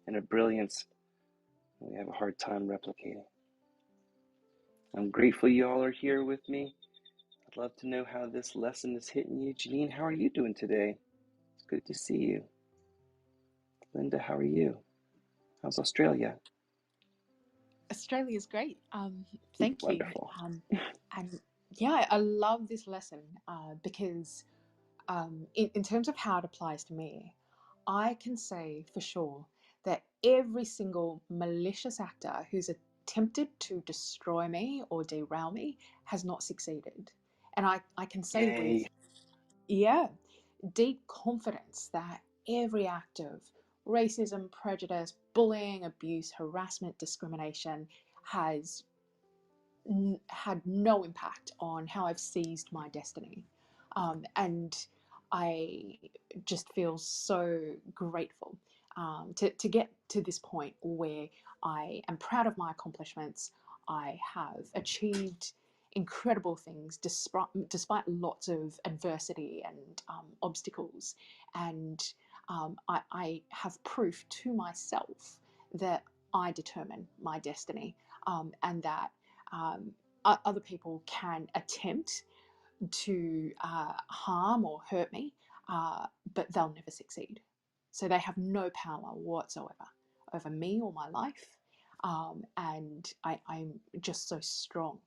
and a brilliance we have a hard time replicating. I'm grateful you all are here with me. I'd love to know how this lesson is hitting you. Janine, how are you doing today? It's good to see you. Linda, how are you? How's Australia? Australia's great. Thank you. Wonderful. And yeah, I love this lesson because in terms of how it applies to me, I can say for sure that every single malicious actor who's attempted to destroy me or derail me has not succeeded. And I can say with, Yay. yeah, deep confidence that every act of racism, prejudice, bullying, abuse, harassment, discrimination has had no impact on how I've seized my destiny. And I just feel so grateful to get to this point where I am proud of my accomplishments. I have achieved incredible things despite lots of adversity and obstacles. And I have proof to myself that I determine my destiny, and that other people can attempt to harm or hurt me, but they'll never succeed. So they have no power whatsoever over me or my life. And I'm just so strong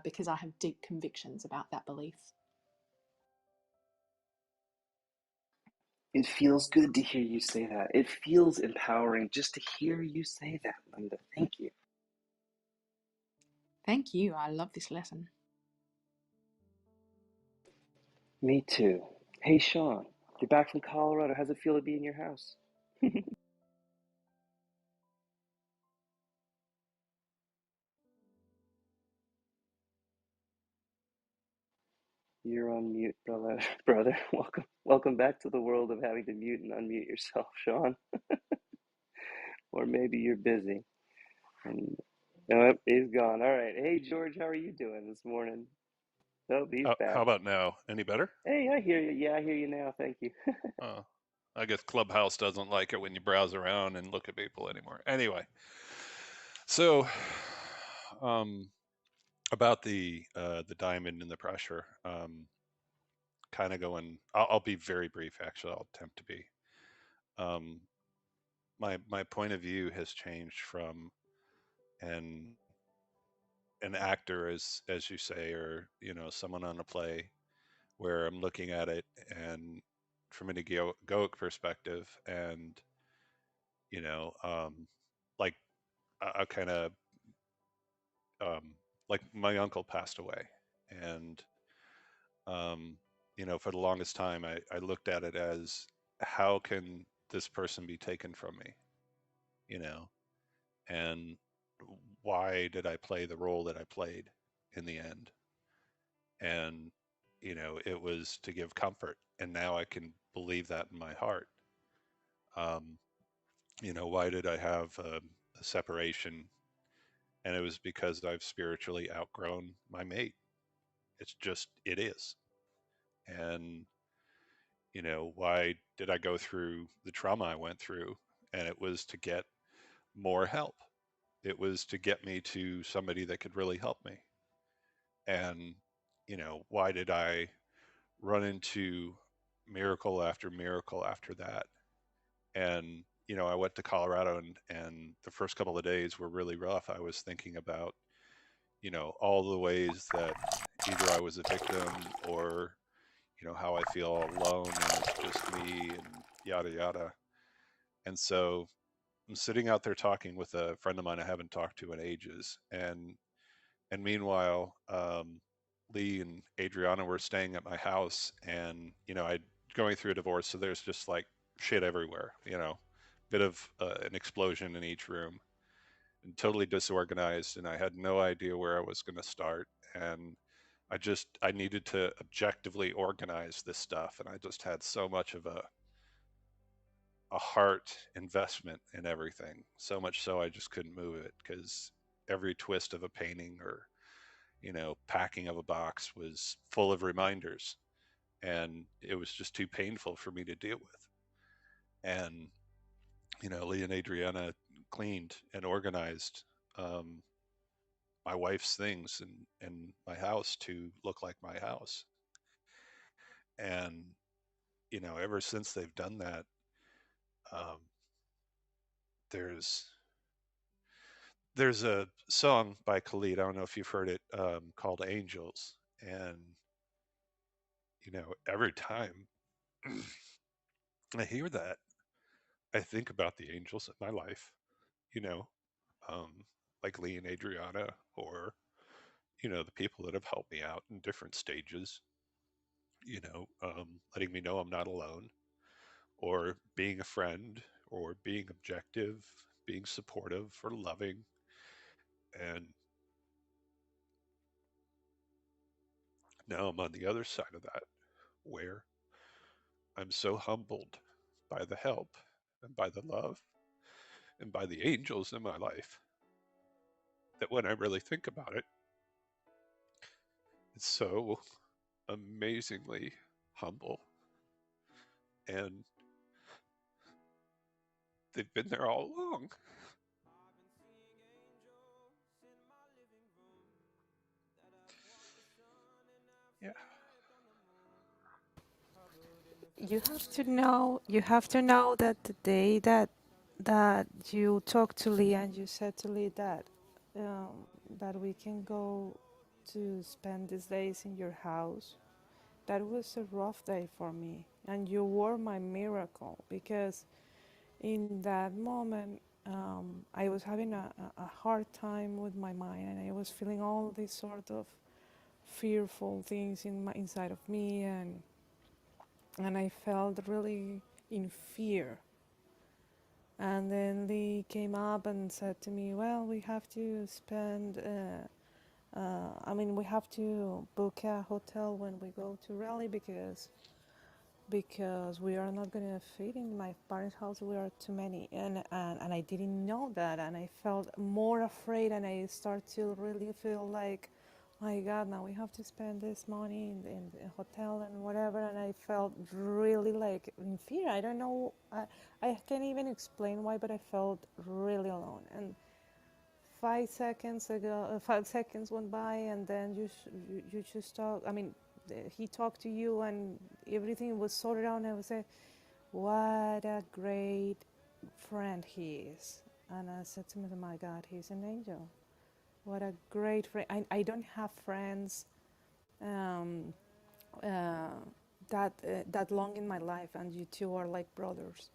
because I have deep convictions about that belief. It feels good to hear you say that. It feels empowering just to hear you say that, Linda. Thank you. Thank you. I love this lesson. Me too. Hey, Sean, you're back from Colorado. How's it feel to be in your house? You're on mute, brother. Brother, welcome back to the world of having to mute and unmute yourself, Sean. Or maybe you're busy. And nope, he's gone. All right. Hey, George, how are you doing this morning? Oh, he's How back. about now? Any better? Hey, I hear you. Yeah, I hear you now. Thank you. Uh, I guess Clubhouse doesn't like it when you browse around and look at people anymore. Anyway, so um, about the diamond and the pressure, kind of going. I'll be very brief. Actually, I'll attempt to be. Um, my point of view has changed from an an actor, as you say, or someone on a play, where I'm looking at it and from an egoic perspective, and you know, um, like I kind of like my uncle passed away, and um, for the longest time, I looked at it as how can this person be taken from me, you know, and why did I play the role that I played in the end? And it was to give comfort. And now I can believe that in my heart. Um, why did I have a separation? And it was because I've spiritually outgrown my mate. It's just, it is. And, why did I go through the trauma I went through? And it was to get more help. It was to get me to somebody that could really help me. And, why did I run into miracle after miracle after that? And, I went to Colorado, and the first couple of days were really rough. I was thinking about, all the ways that either I was a victim or, how I feel alone and it's just me and yada, yada. And so I'm sitting out there talking with a friend of mine I haven't talked to in ages. And meanwhile, Lee and Adriana were staying at my house, and I going through a divorce, so there's just like shit everywhere. Bit of an explosion in each room, and totally disorganized, and I had no idea where I was going to start. And I needed to objectively organize this stuff, and I just had so much of a heart investment in everything, so much so I just couldn't move it because every twist of a painting or packing of a box was full of reminders, and it was just too painful for me to deal with. And Lee and Adriana cleaned and organized um, my wife's things and my house to look like my house. And ever since they've done that, um, there's there's a song by Khalid. I don't know if you've heard it, called "Angels," and every time I hear that, I think about the angels in my life, you know, um, like Lee and Adriana, or, the people that have helped me out in different stages, letting me know I'm not alone, or being a friend, or being objective, being supportive, or loving. And now I'm on the other side of that, where I'm so humbled by the help and by the love and by the angels in my life that when I really think about it, it's so amazingly humble, and they've been there all along. Yeah. You have to know that the day that you talked to Lee and you said to Lee um, that we can go to spend these days in your house, that was a rough day for me. And you were my miracle because in that moment, I was having a hard time with my mind, and I was feeling all these sort of fearful things inside of me, and I felt really in fear. And then Lee came up and said to me, "Well, we have to spend. We have to book a hotel when we go to Raleigh because we are not going to fit in my parents' house. We are too many." And I didn't know that, and I felt more afraid, and I start to really feel like, my God, now we have to spend this money in the hotel and whatever. And I felt really like in fear. I don't know, I can't even explain why, but I felt really alone. And 5 seconds went by, and then you just talk. He talked to you, and everything was sorted out. And I was like, "What a great friend he is!" And I said to myself, "My God, he's an angel. What a great friend." I don't have friends um, uh, that long in my life, and you two are like brothers.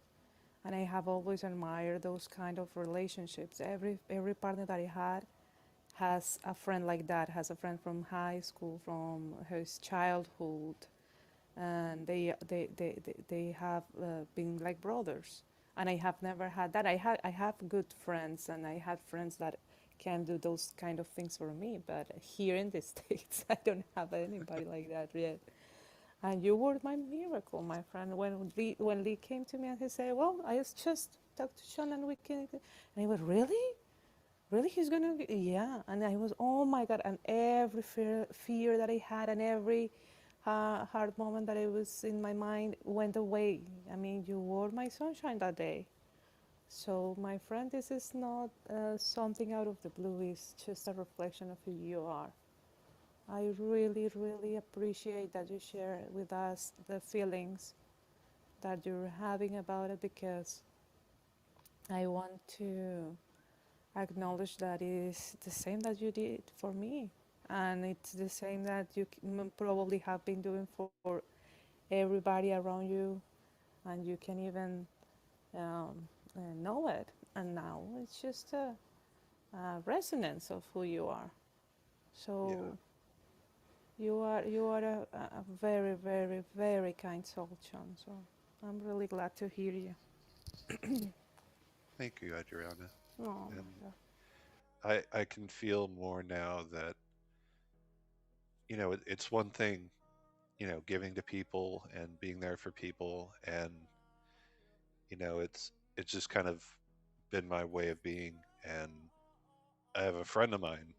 And I have always admired those kind of relationships. Every partner that I had has a friend like that, has a friend from high school, from his childhood, and they have been like brothers. And I have never had that. I have good friends, and I had friends that can do those kind of things for me. But here in the States, I don't have anybody like that yet. And you were my miracle, my friend. When Lee came to me and he said, "Well, I just talked to Sean and we can," and he was really, really, he's gonna, yeah. And I was, oh my God, and every fear that I had, and every hard moment that it was in my mind went away. I mean, you were my sunshine that day. So, my friend, this is not something out of the blue. It's just a reflection of who you are. I really, really appreciate that you share with us the feelings that you're having about it, because I want to acknowledge that it is the same that you did for me. And it's the same that you probably have been doing for everybody around you, and you can even know it. And now it's just a resonance of who you are. Yeah. So you are a very, very, very kind soul, John. So I'm really glad to hear you. Thank you, Adriana. Oh And my God. I can feel more now that, it's one thing, giving to people and being there for people. And, it's just kind of been my way of being. And I have a friend of mine,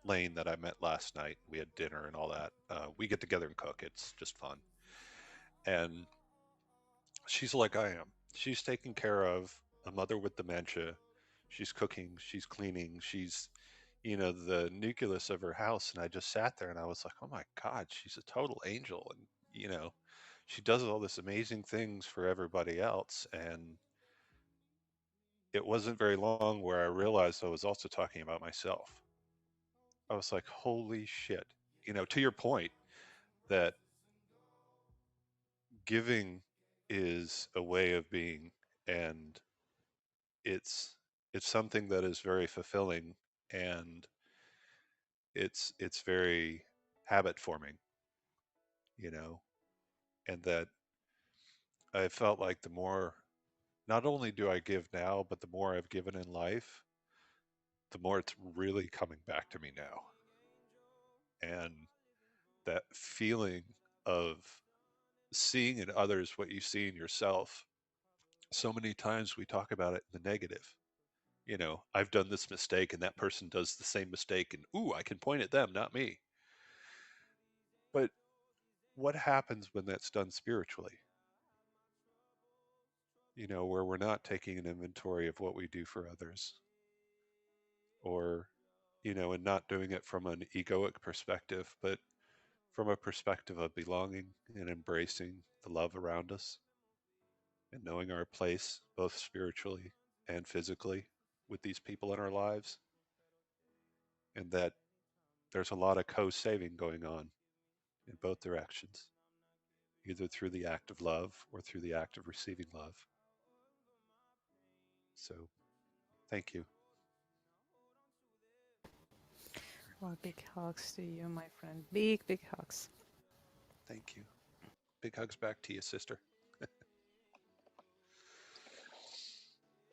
Lane, that I met last night. We had dinner and all that. We get together and cook. It's just fun. And she's like I am. She's taking care of a mother with dementia. She's cooking, she's cleaning, she's, the nucleus of her house. And I just sat there and I was like, oh my God, she's a total angel. And, she does all this amazing things for everybody else. And it wasn't very long where I realized I was also talking about myself. I was like, holy shit. To your point that giving is a way of being, and it's it's something that is very fulfilling, and it's very habit forming, you know and that I felt like the more, not only do I give now, but the more I've given in life, the more it's really coming back to me now. And that feeling of seeing in others what you see in yourself. So many times we talk about it in the negative. I've done this mistake and that person does the same mistake, and ooh, I can point at them, not me. But what happens when that's done spiritually? Where we're not taking an inventory of what we do for others, or, and not doing it from an egoic perspective, but from a perspective of belonging and embracing the love around us, and knowing our place both spiritually and physically with these people in our lives, and that there's a lot of co-saving going on in both directions, either through the act of love or through the act of receiving love. So thank you. Well, big hugs to you, my friend. Big, big hugs. Thank you. Big hugs back to you, sister.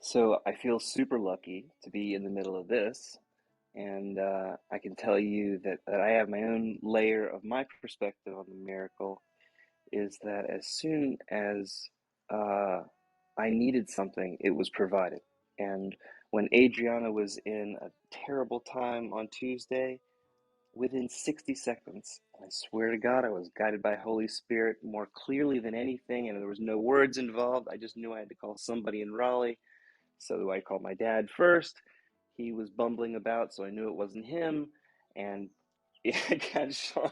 So I feel super lucky to be in the middle of this. And I can tell you that I have my own layer of my perspective on the miracle, is that as soon as uh, I needed something, it was provided. And when Adriana was in a terrible time on Tuesday, within 60 seconds, I swear to God, I was guided by Holy Spirit more clearly than anything, and there was no words involved. I just knew I had to call somebody in Raleigh. So I called my dad first. He was bumbling about, so I knew it wasn't him. And yeah, Dad, Sean,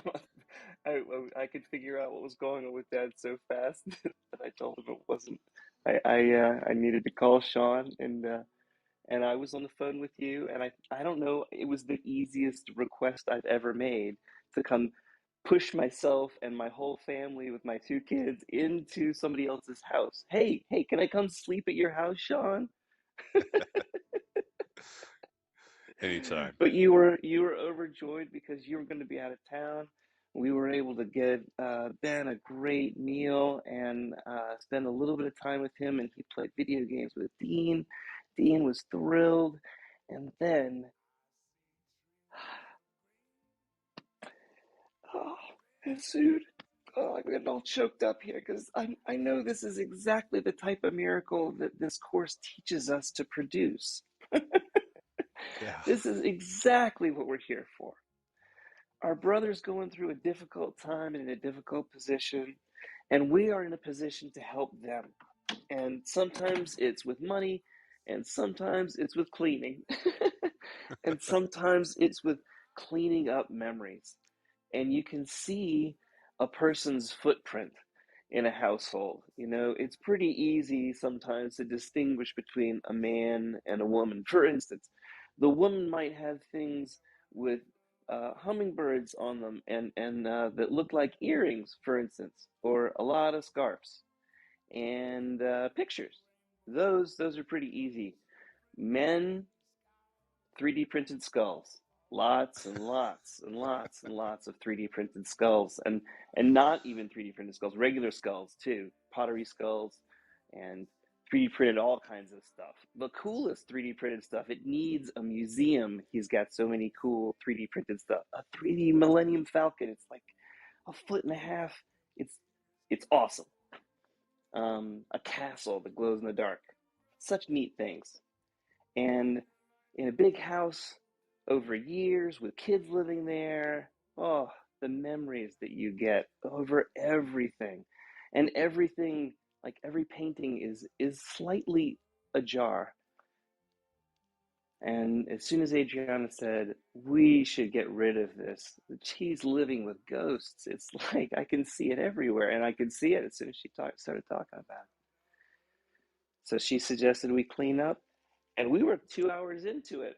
I could figure out what was going on with Dad so fast that I told him it wasn't. I needed to call Sean, and I was on the phone with you, and I don't know, it was the easiest request I've ever made, to come push myself and my whole family with my two kids into somebody else's house. Hey, can I come sleep at your house, Sean? Anytime. But you were overjoyed because you were going to be out of town. We were able to get Ben a great meal and spend a little bit of time with him, and he played video games with Dean. Dean was thrilled, and then oh, ensued. oh, I'm getting all choked up here because I know this is exactly the type of miracle that this course teaches us to produce. Yeah. This is exactly what we're here for. Our brother's going through a difficult time and in a difficult position, and we are in a position to help them. And sometimes it's with money, and sometimes it's with cleaning, and sometimes it's with cleaning up memories. And you can see a person's footprint in a household. You know, it's pretty easy sometimes to distinguish between a man and a woman. For instance, the woman might have things with hummingbirds on them and that look like earrings, for instance, or a lot of scarves and pictures. Those are pretty easy. Men, 3D printed skulls. Lots and lots and lots and lots of 3D printed skulls, and not even 3D printed skulls, regular skulls too, pottery skulls, and 3D printed all kinds of stuff. The coolest 3D printed stuff. It needs a museum. He's got so many cool 3D printed stuff. A 3D Millennium Falcon. It's like a foot and a half. It's awesome. A castle that glows in the dark. Such neat things. And in a big house over years with kids living there, oh, the memories that you get over everything. And everything, like every painting is slightly ajar. And as soon as Adriana said, we should get rid of this, she's living with ghosts. It's like I can see it everywhere. And I could see it as soon as she started talking about it. So she suggested we clean up, and we were 2 hours into it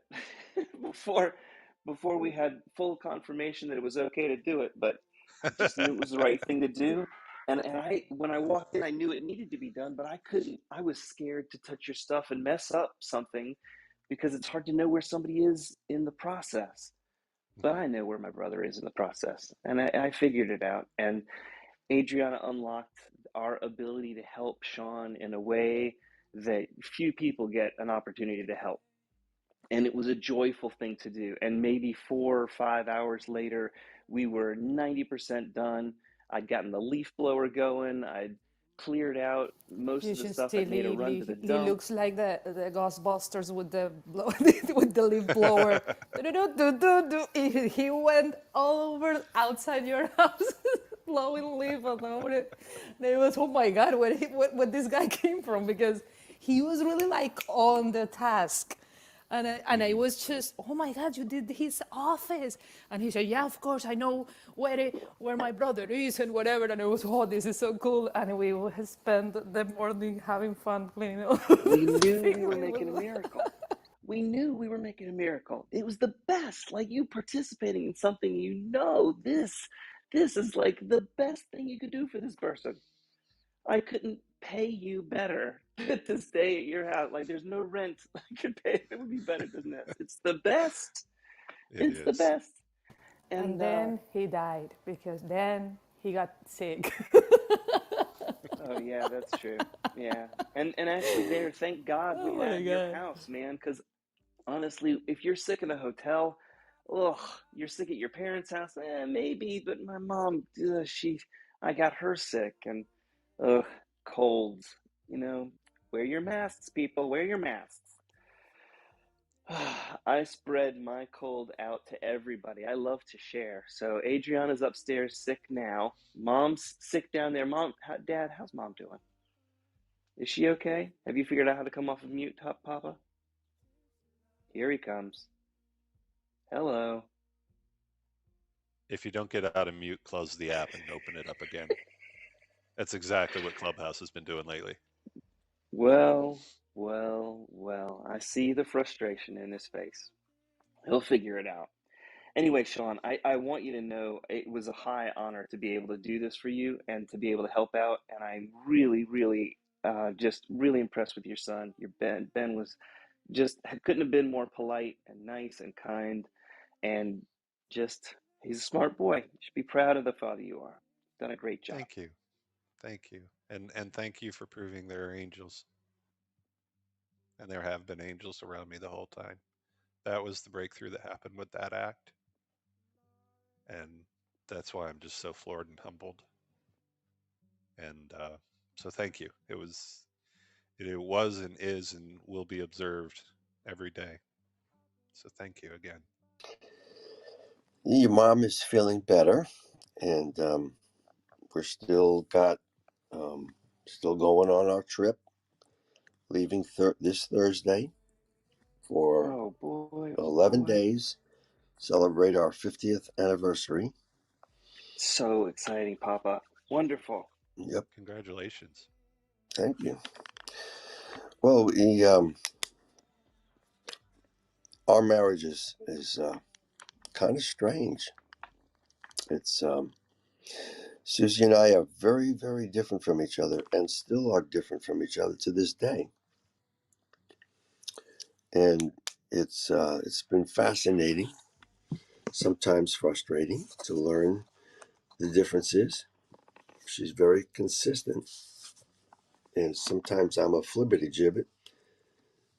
before we had full confirmation that it was okay to do it. But just knew it was the right thing to do. And I, when I walked in, I knew it needed to be done, but I couldn't. I was scared to touch your stuff and mess up something because it's hard to know where somebody is in the process. But I know where my brother is in the process, and I figured it out. And Adriana unlocked our ability to help Sean in a way that few people get an opportunity to help. And it was a joyful thing to do. And maybe 4 or 5 hours later, we were 90% done. I'd gotten the leaf blower going. I'd cleared out most You of the should stuff see that made a Lee. run to the He dump. looks like the Ghostbusters with the with the leaf blower. Do. He went all over outside your house, blowing leaf all over it. And it was, oh my God, where this guy came from, because he was really like on the task. And I Mhm. was just, oh my God, you did his office. And he said, yeah, of course, I know where my brother is and whatever. And I was, oh, this is so cool. And we would spend the morning having fun cleaning all We the knew we things. were It was making a miracle. We knew we were making a miracle. It was the best. Like you participating in something, this is like the best thing you could do for this person. I couldn't pay you better to stay at your house. Like there's no rent I could pay that would be better than this. It's the best. It It's the is. best. And And then he died because then he got sick. oh yeah, that's true. Yeah. And actually there, thank God we Oh my had your God. house, man, because honestly, if you're sick in a hotel, ugh, you're sick at your parents' house, maybe, but my mom, I got her sick, and ugh, colds, you know, wear your masks, people, wear your masks. I spread my cold out to everybody. I love to share. So Adriana's upstairs sick now. Mom's sick down there. Dad, how's mom doing? Is she okay? Have you figured out how to come off of mute, Papa? Here he comes. Hello. If you don't get out of mute, close the app and open it up again. That's exactly what Clubhouse has been doing lately. Well, I see the frustration in his face. He'll figure it out. Anyway, Sean, I want you to know it was a high honor to be able to do this for you and to be able to help out. And I'm really, just really impressed with your son, your Ben. Ben was just couldn't have been more polite and nice and kind, and just he's a smart boy. You should be proud of the father you are. Done a great job. Thank you. Thank you. And thank you for proving there are angels. And there have been angels around me the whole time. That was the breakthrough that happened with that act. And that's why I'm just so floored and humbled. And so thank you. It was and is and will be observed every day. So thank you again. Your mom is feeling better, and we're um, still going on our trip, leaving this Thursday for Oh boy, oh 11 boy. days, celebrate our 50th anniversary. So exciting, Papa. Wonderful. Yep, Congratulations. thank you. Well, our marriage is kind of strange. It's Susie and I are very, very different from each other, and still are different from each other to this day. And it's been fascinating, sometimes frustrating to learn the differences. She's very consistent, and sometimes I'm a flibbity gibbet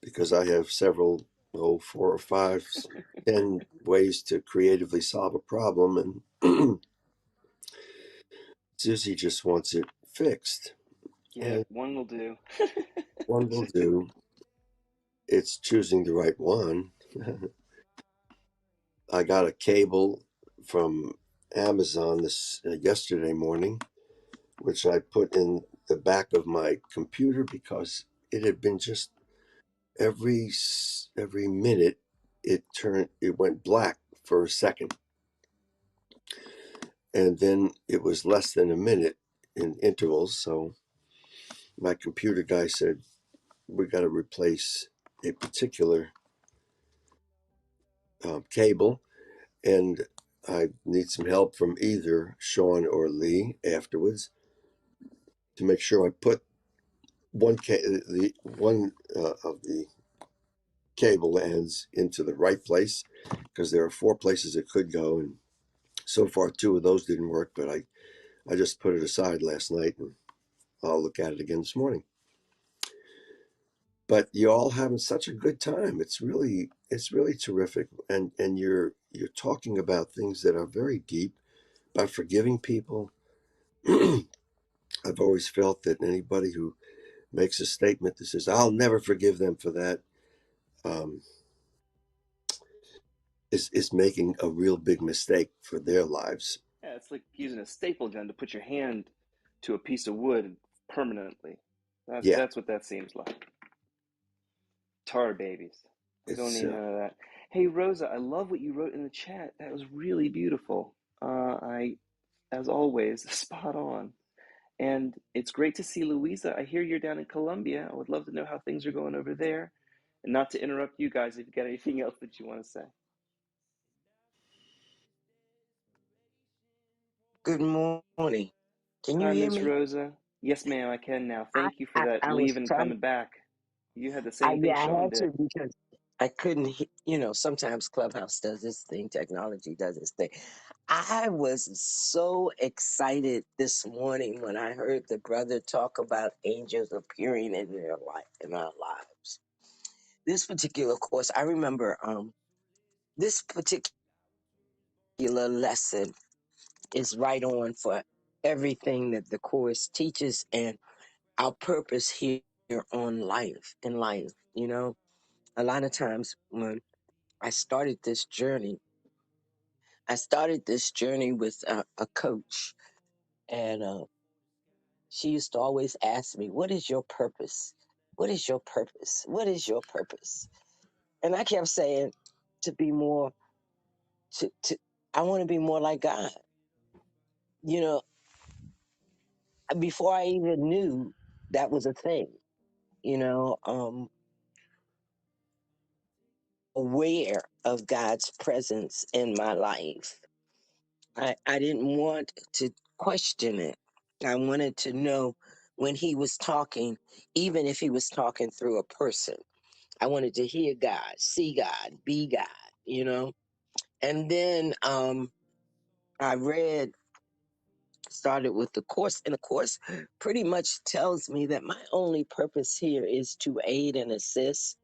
because I have several, 4 or 5, 10 ways to creatively solve a problem, and Susie just wants it fixed. Yeah, And one will do. one will do. It's choosing the right one. I got a cable from Amazon this yesterday morning, which I put in the back of my computer because it had been just every minute it went black for a second, and then it was less than a minute in intervals. So my computer guy said we got to replace a particular cable, and I need some help from either Sean or Lee afterwards to make sure I put the one of the cable ends into the right place, because there are 4 places it could go, and so far 2 of those didn't work. But I just put it aside last night, and I'll look at it again this morning. But you're all having such a good time. It's really terrific, and you're talking about things that are very deep, about forgiving people. I've always felt that anybody who makes a statement that says I'll never forgive them for that um, is making a real big mistake for their lives. Yeah, it's like using a staple gun to put your hand to a piece of wood permanently. Yeah, That's what that seems like. Tar babies. We don't it's need none of that. Hey Rosa, I love what you wrote in the chat. That was really beautiful. As always, spot on. And it's great to see Louisa. I hear you're down in Colombia. I would love to know how things are going over there. And not to interrupt you guys if you got anything else that you want to say. Good morning. Can you Hi, hear Miss me? Rosa. Yes, ma'am, I can now. I, Thank you for that I was leave and trying. coming back. You had the same thing Yeah, I Sean had to did. because I couldn't. Sometimes Clubhouse does this thing. Technology does this thing. I was so excited this morning when I heard the brother talk about angels appearing in their life in our lives. This particular course, I remember. This particular lesson is right on for everything that the course teaches and our purpose here on life in life. A lot of times when I started this journey, with a coach, and she used to always ask me, "What is your purpose? What is your purpose? What is your purpose?" And I kept saying, "To be more, to I want to be more like God." You know, before I even knew that was a thing. You know, aware of God's presence in my life. I didn't want to question it. I wanted to know when he was talking, even if he was talking through a person. I wanted to hear God, see God, be God. And then I started with the course, and the course pretty much tells me that my only purpose here is to aid and assist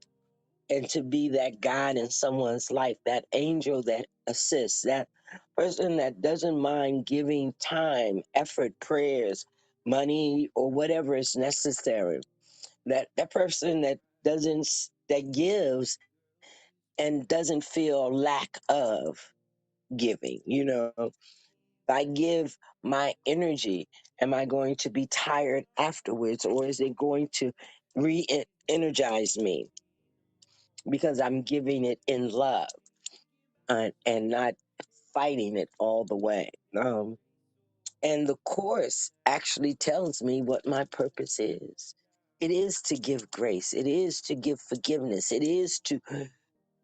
and to be that God in someone's life, that angel that assists, that person that doesn't mind giving time, effort, prayers, money or whatever is necessary. That person that doesn't that gives and doesn't feel lack of giving. If I give my energy, am I going to be tired afterwards, or is it going to re-energize me because I'm giving it in love, and not fighting it all the way? And the course actually tells me what my purpose is. It is to give grace. It is to give forgiveness. It is to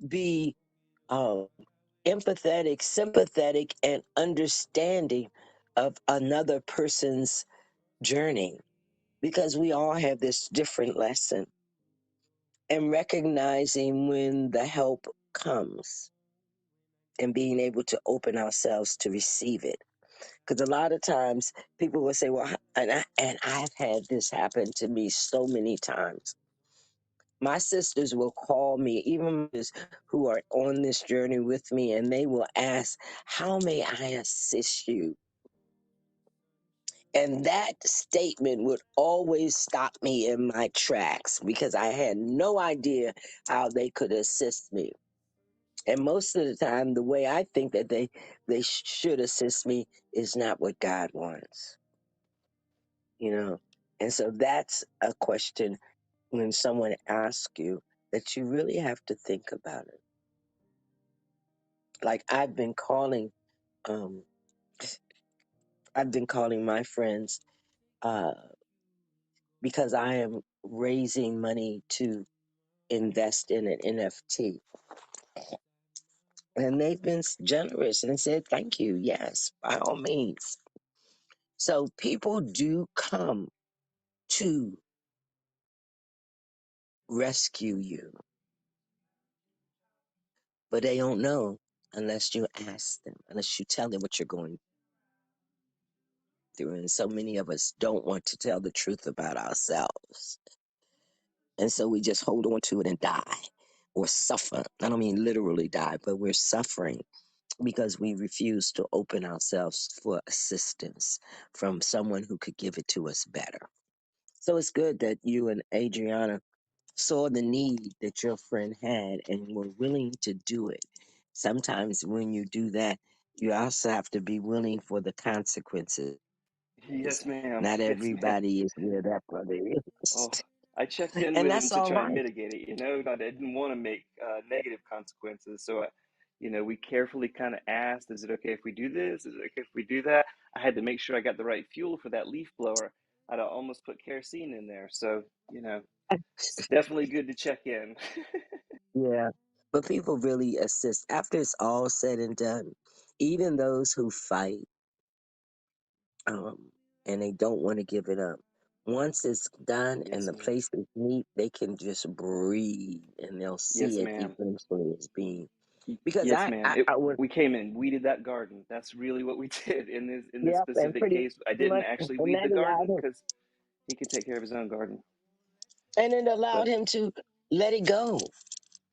be um, empathetic, sympathetic, and understanding of another person's journey, because we all have this different lesson, and recognizing when the help comes and being able to open ourselves to receive it. Because a lot of times people will say, well, and I've had this happen to me so many times. My sisters will call me, even those who are on this journey with me, and they will ask, how may I assist you? And that statement would always stop me in my tracks, because I had no idea how they could assist me. And most of the time, the way I think that they should assist me is not what God wants, you know. And so that's a question, when someone asks you, that you really have to think about it. Like um, I've been calling my friends, uh, because I am raising money to invest in an NFT. And they've been generous and said, thank you. Yes, by all means. So people do come to rescue you, but they don't know unless you ask them, unless you tell them what you're going through. And so many of us don't want to tell the truth about ourselves. And so we just hold on to it and die or suffer. I don't mean literally die, but we're suffering because we refuse to open ourselves for assistance from someone who could give it to us better. So it's good that you and Adriana saw the need that your friend had and were willing to do it. Sometimes when you do that, you also have to be willing for the consequences. Yes, ma'am. Not Yes, ma'am. everybody is where that brother is. Oh, I checked in And with him that's to all try and right. mitigate it. I didn't want to make negative consequences. So, we carefully kind of asked, is it okay if we do this? Is it okay if we do that? I had to make sure I got the right fuel for that leaf blower. I'd almost put kerosene in there. So, it's definitely good to check in. Yeah. But people really assist after it's all said and done. Even those who fight, um, and they don't want to give it up. Once it's done and Yes, the ma'am. place is neat, they can just breathe and they'll see Yes, it ma'am. eventually as being. Because Yes, ma'am. I would, We came in, weeded that garden. That's really what we did in this yep, and specific pretty case. I didn't much, actually and weed that the allowed garden him, because he can take care of his own garden. and it allowed But him to let it go,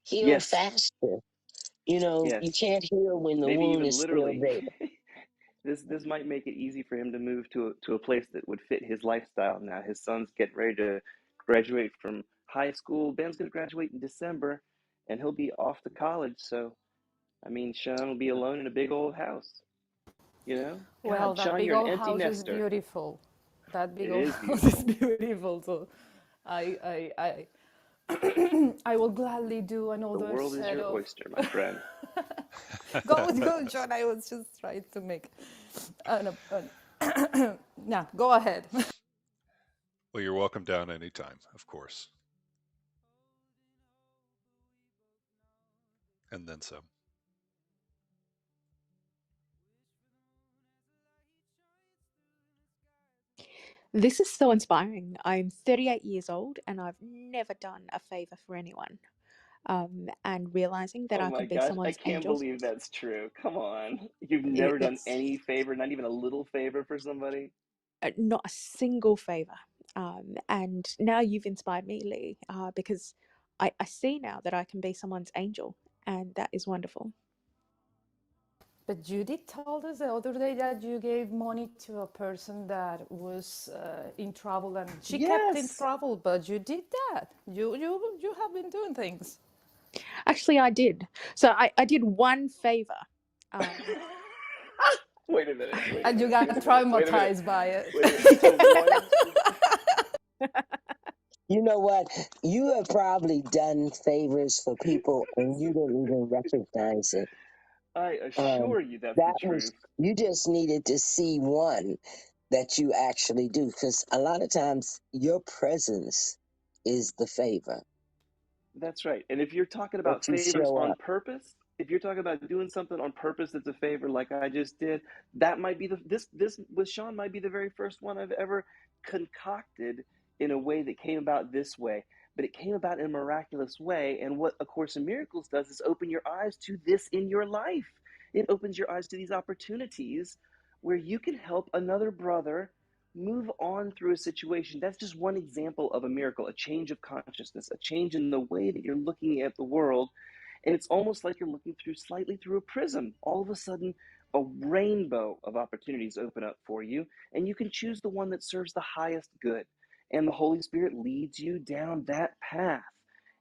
heal yes, faster. You yes, can't heal when the maybe wound even is still literally. there. This might make it easy for him to move to a place that would fit his lifestyle. Now his son's getting ready to graduate from high school. Ben's going to graduate in December, and he'll be off to college. So I mean, Sean will be alone in a big old house. Well, God, that Sean, big you're an old empty house is nester. beautiful. That big It old is house is beautiful. beautiful. So I will gladly do The another world is set your of. oyster, my friend. Go, John. I was just trying to make. No, go ahead. Well, you're welcome down anytime, of course, and then some. This is so inspiring. I'm 38 years old and I've never done a favor for anyone. And realizing that Oh I my can be gosh, I someone's can't angel, believe that's true. Come on. You've never done it's any favor, not even a little favor for somebody? not a single favor. And now you've inspired me, Lee, because I see now that I can be someone's angel, and that is wonderful. But Judith told us the other day that you gave money to a person that was in trouble, and she kept in Yes. trouble. But you did that. You have been doing things. Actually, I did. So I did one favor. Wait a minute. Wait a And you minute. got Wait a minute. Wait a minute. traumatized by it. Wait a minute. So one. You know what? You have probably done favors for people and you didn't even recognize it. I Um, assure you, that's the that was, truth. you just needed to see one that you actually do. Because a lot of times your presence is the favor That's right. And if you're talking that about you favors show on up. purpose, if you're talking about doing something on purpose that's a favor like I just did, that might be this with Sean might be the very first one I've ever concocted in a way that came about this way. But it came about in a miraculous way. And what A Course in Miracles does is open your eyes to this in your life. It opens your eyes to these opportunities where you can help another brother move on through a situation. That's just one example of a miracle, a change of consciousness, a change in the way that you're looking at the world. And it's almost like you're looking through slightly through a prism. All of a sudden, a rainbow of opportunities open up for you, and you can choose the one that serves the highest good. And the Holy Spirit leads you down that path.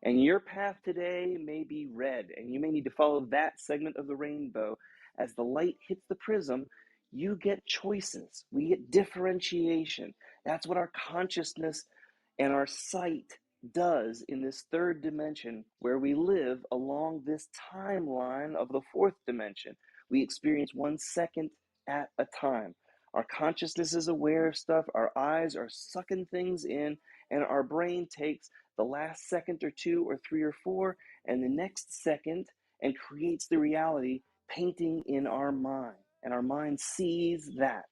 And your path today may be red, and you may need to follow that segment of the rainbow. As the light hits the prism, you get choices. We get differentiation. That's what our consciousness and our sight does in this third dimension where we live along this timeline of the fourth dimension. We experience 1 second at a time. Our consciousness is aware of stuff, our eyes are sucking things in, and our brain takes the last second or two or three or four and the next second and creates the reality painting in our mind. And our mind sees that.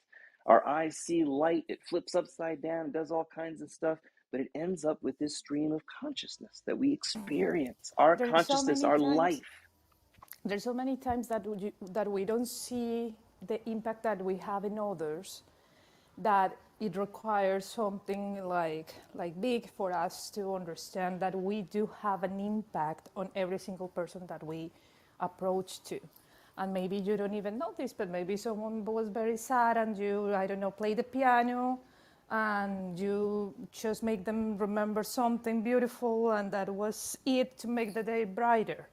Our eyes see light, it flips upside down, does all kinds of stuff, but it ends up with this stream of consciousness that we experience. Our There's so consciousness, many our times. life. There's so many times that we don't see the impact that we have in others, that it requires something like big for us to understand that we do have an impact on every single person that we approach to. And maybe you don't even notice, but maybe someone was very sad and you, I don't know, play the piano and you just make them remember something beautiful, and that was it to make the day brighter.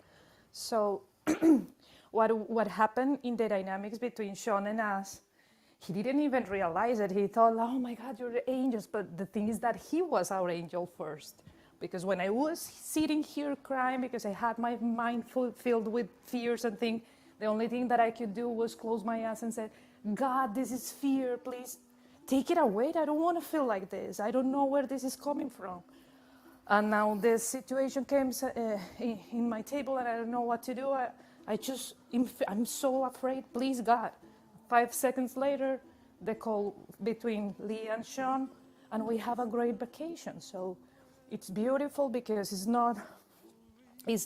So what happened in the dynamics between Sean and us, he didn't even realize it. He thought, oh my God, you're the angels. But the thing is that he was our angel first. Because when I was sitting here crying because I had my mind filled with fears and things, the only thing that I could do was close my eyes and say, God, this is fear. Please take it away. I don't want to feel like this. I don't know where this is coming from. And now this situation came in my table and I don't know what to do. I'm so afraid. Please, God. 5 seconds later, the call between Lee and Sean, and we have a great vacation. So it's beautiful because it's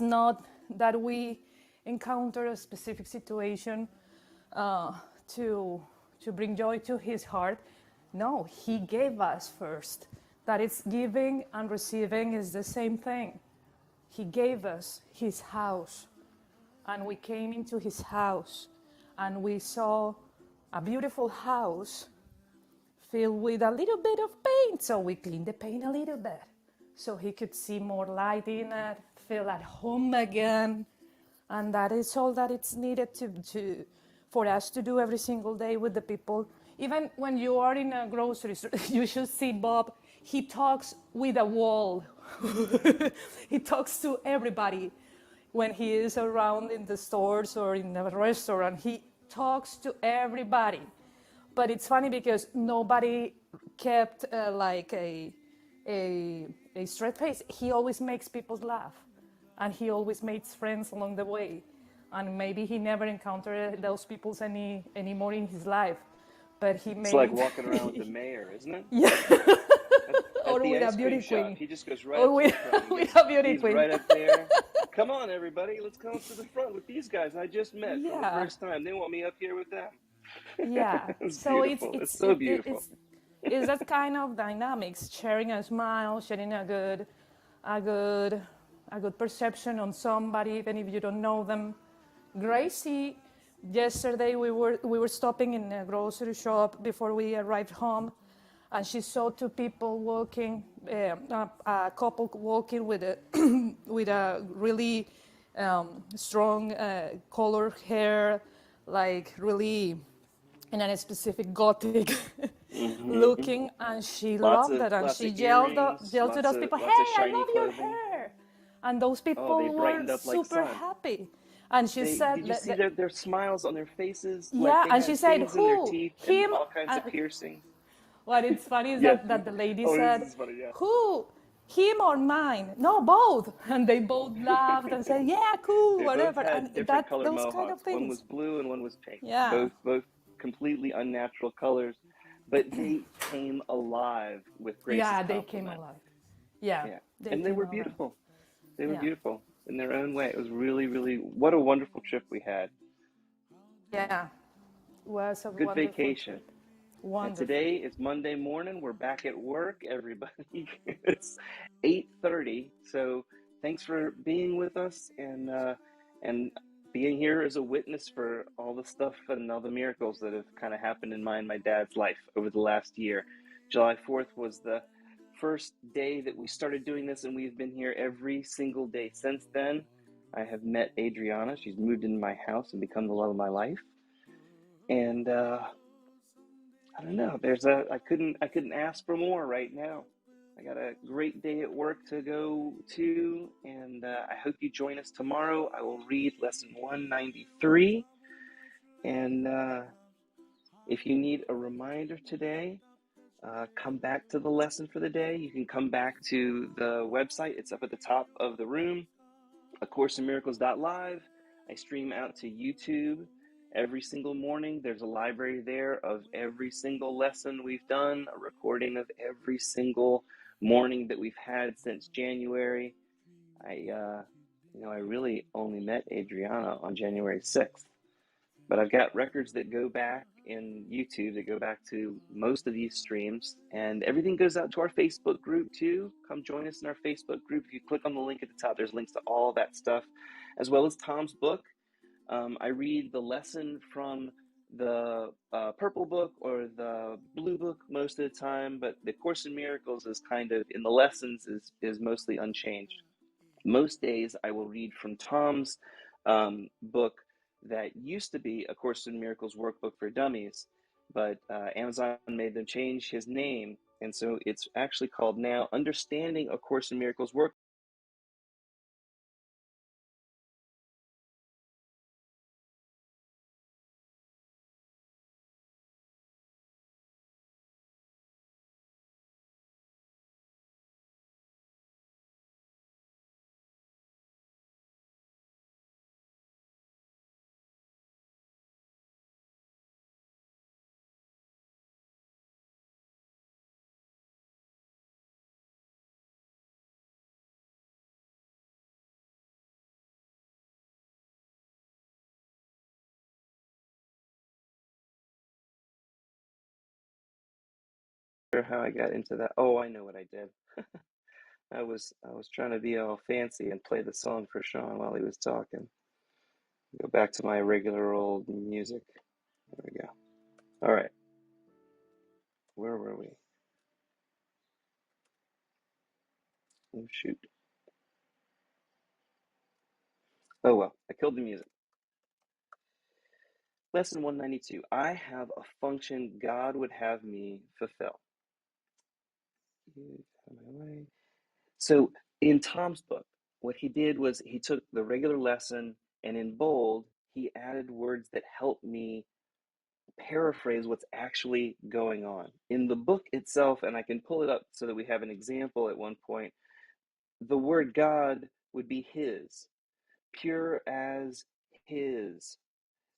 not that we encounter a specific situation uh, to bring joy to his heart. No, he gave us first. That it's giving and receiving is the same thing. He gave us his house, and we came into his house, and we saw a beautiful house filled with a little bit of paint. So we cleaned the paint a little bit so he could see more light in it, feel at home again. And that is all that it's needed for us to do every single day with the people. Even when you are in a grocery store, you should see Bob. He talks with a wall. He talks to everybody when he is around in the stores or in a restaurant. He talks to everybody. But it's funny because nobody kept a straight face. He always makes people laugh, and he always makes friends along the way. And maybe he never encountered those people anymore in his life, but he It's like made walking around with the mayor, isn't it? yeah, At or the with a ice cream beauty shop. queen, He just goes right or up to the with, front. with a beauty He's queen. right up there. Come on, everybody. Let's come up to the front with these guys I just met for the Yeah, first time. They want me up here with them. yeah. It's So beautiful. It's so beautiful. it's that kind of dynamics, sharing a smile, sharing a good, a good perception on somebody, even if you don't know them. Gracie yesterday we were stopping in a grocery shop before we arrived home, and she saw two people walking, a couple walking with a with a really strong colored hair, like really in a specific gothic Hmm. looking, and she Lots loved of that, and she earrings, yelled to those people, lots of "Hey, I shiny love your clothing. hair!" And those Oh, they people were brightened up like super sun. happy. And she They said did you that, see their smiles on their faces? Like yeah, they and she had said, things in their "Who? teeth and Him?" all kinds of piercings. What is funny is Yes. that the lady Oh, this said, is funny. Yeah. "Who? Him or mine?" "No, both." And they both laughed and said, "Yeah, cool, They both whatever." had And different that color those kind of mohawks. One things. was blue and one was pink. Yeah, Both completely unnatural colors, but they came alive with Grace's yeah, they came compliment. alive. Yeah, Yeah. they And they came were alive. beautiful. They were Yeah, beautiful in their own way. It was really, really, what a wonderful trip we had. yeah. Was a Good wonderful vacation. trip. And Wonderful. today is Monday morning. We're back at work, everybody. It's 8:30. So thanks for being with us and being here as a witness for all the stuff and all the miracles that have kind of happened in my dad's life over the last year. July 4th was the first day that we started doing this, and we've been here every single day since then. I have met Adriana. She's moved into my house and become the love of my life. And I don't know. I couldn't ask for more right now. I got a great day at work to go to, and I hope you join us tomorrow. I will read lesson 193, and if you need a reminder today, come back to the lesson for the day. You can come back to the website. It's up at the top of the room. A Course in Miracles.live. I stream out to YouTube every single morning. There's a library there of every single lesson we've done, a recording of every single morning that we've had since January. I really only met Adriana on January 6th, but I've got records that go back in YouTube that go back to most of these streams, and everything goes out to our Facebook group too. Come join us in our Facebook group. If you click on the link at the top, there's links to all that stuff, as well as Tom's book. I read the lesson from the purple book or the blue book most of the time, but the Course in Miracles is kind of in the lessons is mostly unchanged. Most days I will read from Tom's book that used to be A Course in Miracles Workbook for Dummies, but Amazon made them change his name, and so it's actually called now Understanding A Course in Miracles Workbook. How I got into that. Oh, I know what I did. I was trying to be all fancy and play the song for Sean while he was talking. Go back to my regular old music. There we go. All right. Where were we? Oh shoot. Oh well, I killed the music. Lesson 192. I have a function God would have me fulfill. So in Tom's book, what he did was he took the regular lesson and in bold, he added words that help me paraphrase what's actually going on. In the book itself, and I can pull it up so that we have an example at one point, the word God would be His, pure as His.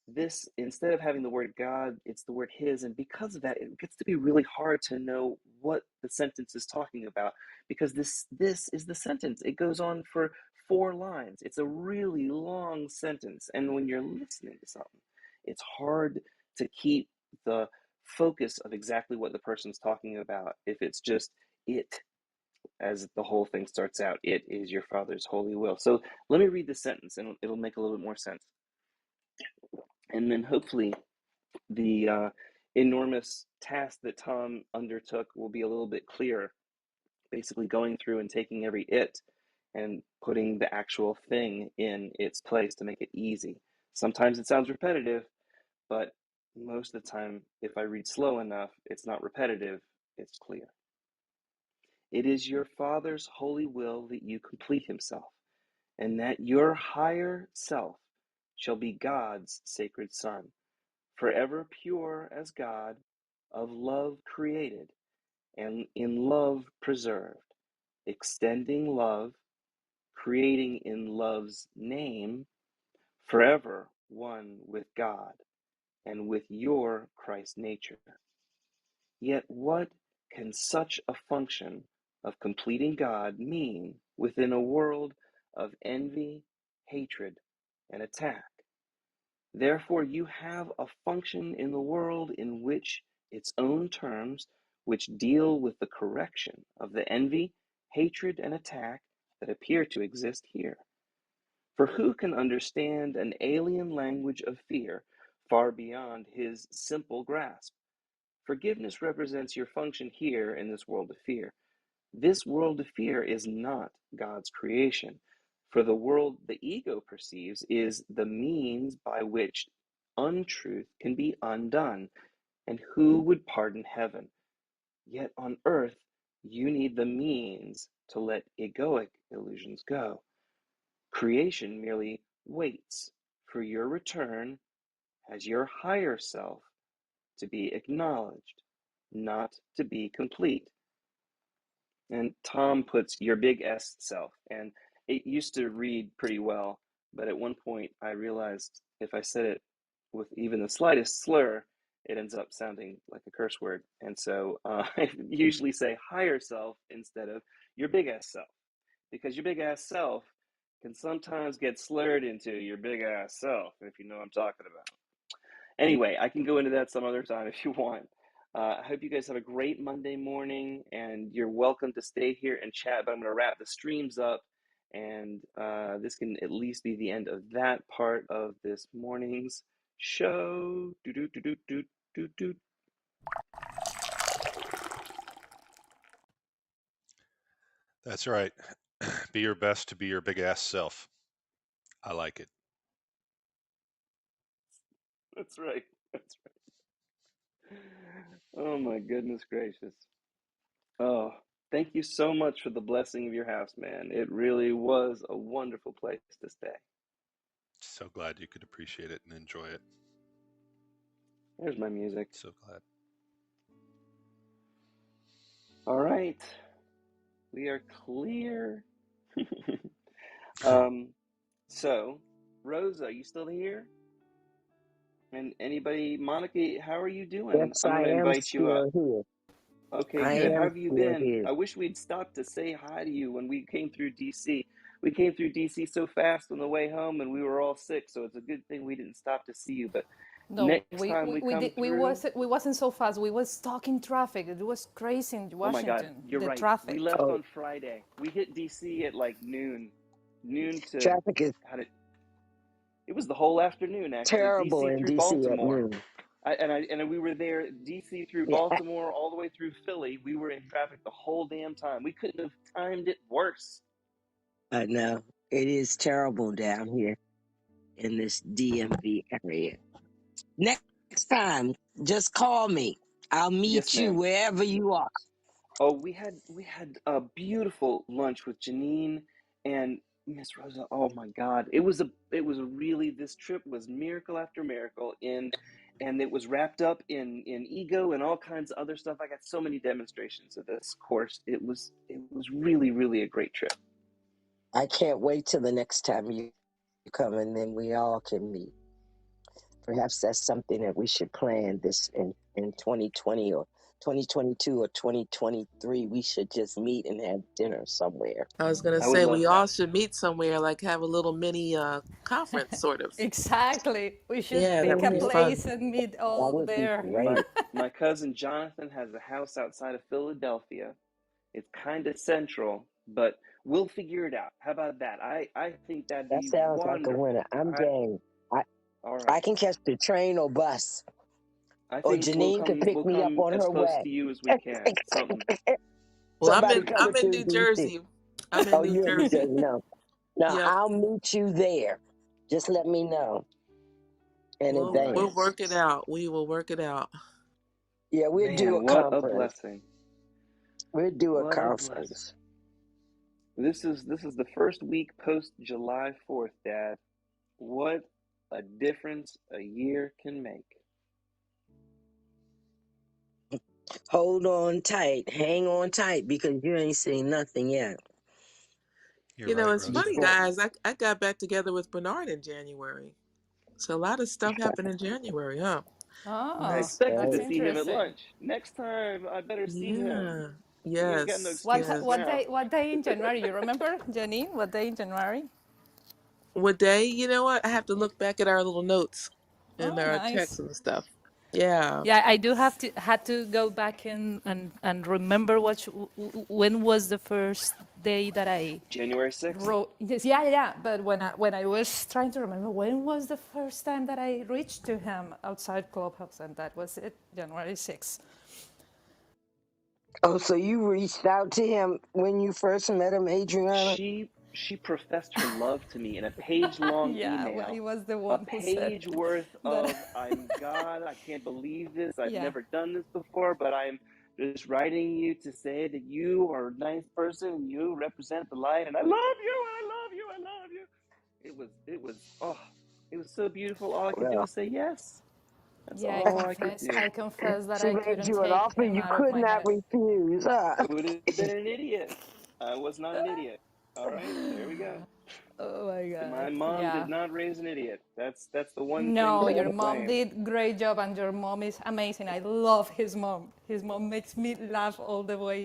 This, instead of having the word God, it's the word His. And because of that, it gets to be really hard to know what the sentence is talking about because this is the sentence. It goes on for 4 lines. It's a really long sentence. And when you're listening to something, it's hard to keep the focus of exactly what the person's talking about if it's just it, as the whole thing starts out. It is your Father's holy will. So let me read the sentence and it'll make a little bit more sense. And then hopefully the enormous task that Tom undertook will be a little bit clearer, basically going through and taking every it and putting the actual thing in its place to make it easy. Sometimes it sounds repetitive, but most of the time, if I read slow enough, it's not repetitive, it's clear. It is your Father's holy will that you complete himself, and that your higher self shall be God's sacred Son, forever pure as God, of love created, and in love preserved, extending love, creating in love's name, forever one with God and with your Christ nature. Yet what can such a function of completing God mean within a world of envy, hatred, and attack? Therefore, you have a function in the world in which its own terms, which deal with the correction of the envy, hatred, and attack that appear to exist here. For who can understand an alien language of fear far beyond his simple grasp? Forgiveness represents your function here in this world of fear. This world of fear is not God's creation, for the world the ego perceives is the means by which untruth can be undone. And who would pardon heaven? Yet on earth, you need the means to let egoic illusions go. Creation merely waits for your return as your higher self to be acknowledged, not to be complete. And Tom puts your big S self. And it used to read pretty well, but at one point I realized if I said it with even the slightest slur, it ends up sounding like a curse word. And so I usually say higher self instead of your big ass self, because your big ass self can sometimes get slurred into your big ass self, if you know what I'm talking about. Anyway, I can go into that some other time if you want. I hope you guys have a great Monday morning, and you're welcome to stay here and chat, but I'm going to wrap the streams up, and this can at least be the end of that part of this morning's show. Do, do, do, do, do, do, do. That's right. Be your best to be your big ass self. I like it. That's right. That's right. Oh, my goodness gracious. Oh, thank you so much for the blessing of your house, man. It really was a wonderful place to stay. So glad you could appreciate it and enjoy it. There's my music. So glad. All right, we are clear. So, Rosa, you still here? And anybody, Monica, how are you doing? Yes, I'm I going to am invite you up. still here. Okay, I good. How am have you still been? here. I wish we'd stopped to say hi to you when we came through DC. We came through DC so fast on the way home, and we were all sick, so it's a good thing we didn't stop to see you. But No, next time we we come did through, we wasn't so fast. We was stuck in traffic. It was crazy in oh my God, Washington. you're The right. We traffic. left Oh, on Friday. We hit DC at like noon to, traffic is how did, it was the whole afternoon actually, terrible DC in through DC at Baltimore. noon. And we were there, DC through Yeah, Baltimore, all the way through Philly. We were in traffic the whole damn time. We couldn't have timed it worse. I know. It is terrible down here in this DMV area. Next time, just call me. I'll Yes, meet you ma'am. wherever you are. Oh, we had a beautiful lunch with Janine and Miss Rosa. Oh my God, it was a really, this trip was miracle after miracle and it was wrapped up in ego and all kinds of other stuff. I got so many demonstrations of this course. It was really, really a great trip. I can't wait till the next time you come and then we all can meet. Perhaps that's something that we should plan this in 2020 or 2022 or 2023. We should just meet and have dinner somewhere. I was gonna I would say we love all that. should meet somewhere, like have a little mini conference, sort of. Exactly. We should Yeah, that pick would a be Mhm. fun. place and meet That all would be there. My great. my cousin Jonathan has a house outside of Philadelphia. It's kind of central, but we'll figure it out. How about that? I think that'd That be sounds like a winner. wonderful. I'm game. I, All I right. can catch the train or bus, I or think Janine could pick we'll me up come on as her close way. to you as we can. Something. Well, Somebody I'm coming in through New DC. Jersey. I'm in Oh, New you're in New Jersey. Jersey. No. No, Yep. I'll meet you there. Just let me know in We'll advance. work it out. We will work it out. Yeah, we'll do Man, a what a conference. blessing. We'll do a What a blessing. conference. This is the first week post July 4th, Dad. What a difference a year can make. Hold on tight. Hang on tight because you ain't seen nothing yet. You're You know, right, it's Rosa. funny, Before. guys. I got back together with Bernard in January. So a lot of stuff happened in January, huh? I Oh, That's expected that's to right. see him at interesting. lunch. Next time, I better see him. Yeah. You ain't got no Yes. excuses now. What day in January? You remember, Janine? What day in January? What day? You know what? I have to look back at our little notes and Oh, our nice. texts and stuff. Yeah. Yeah, I do have to had to go back in and remember when was the first day that I January 6th. wrote. Yes, yeah, yeah. But when I was trying to remember when was the first time that I reached to him outside Clubhouse, and that was it, January 6th. Oh, so you reached out to him when you first met him, Adriana? She professed her love to me in a page-long Yeah, well, he email. was the A one who said page worth that. of I'm God, I can't believe this. I've Yeah, never done this before, but I'm just writing you to say that you are a nice person and you represent the light and I love you, I love you, I love you. It was so beautiful. All I could do Well, was say yes. That's yeah. all I could do. I confess that she I made couldn't you an take offer him you out of could my not head. refuse, huh? I would have been an idiot. I was not an idiot. All right, there we go. Oh my My God. mom did Yeah. not raise an idiot. That's the one thing No, she your can mom claim. did great job, and your mom is amazing. I love his mom. His mom makes me laugh all the way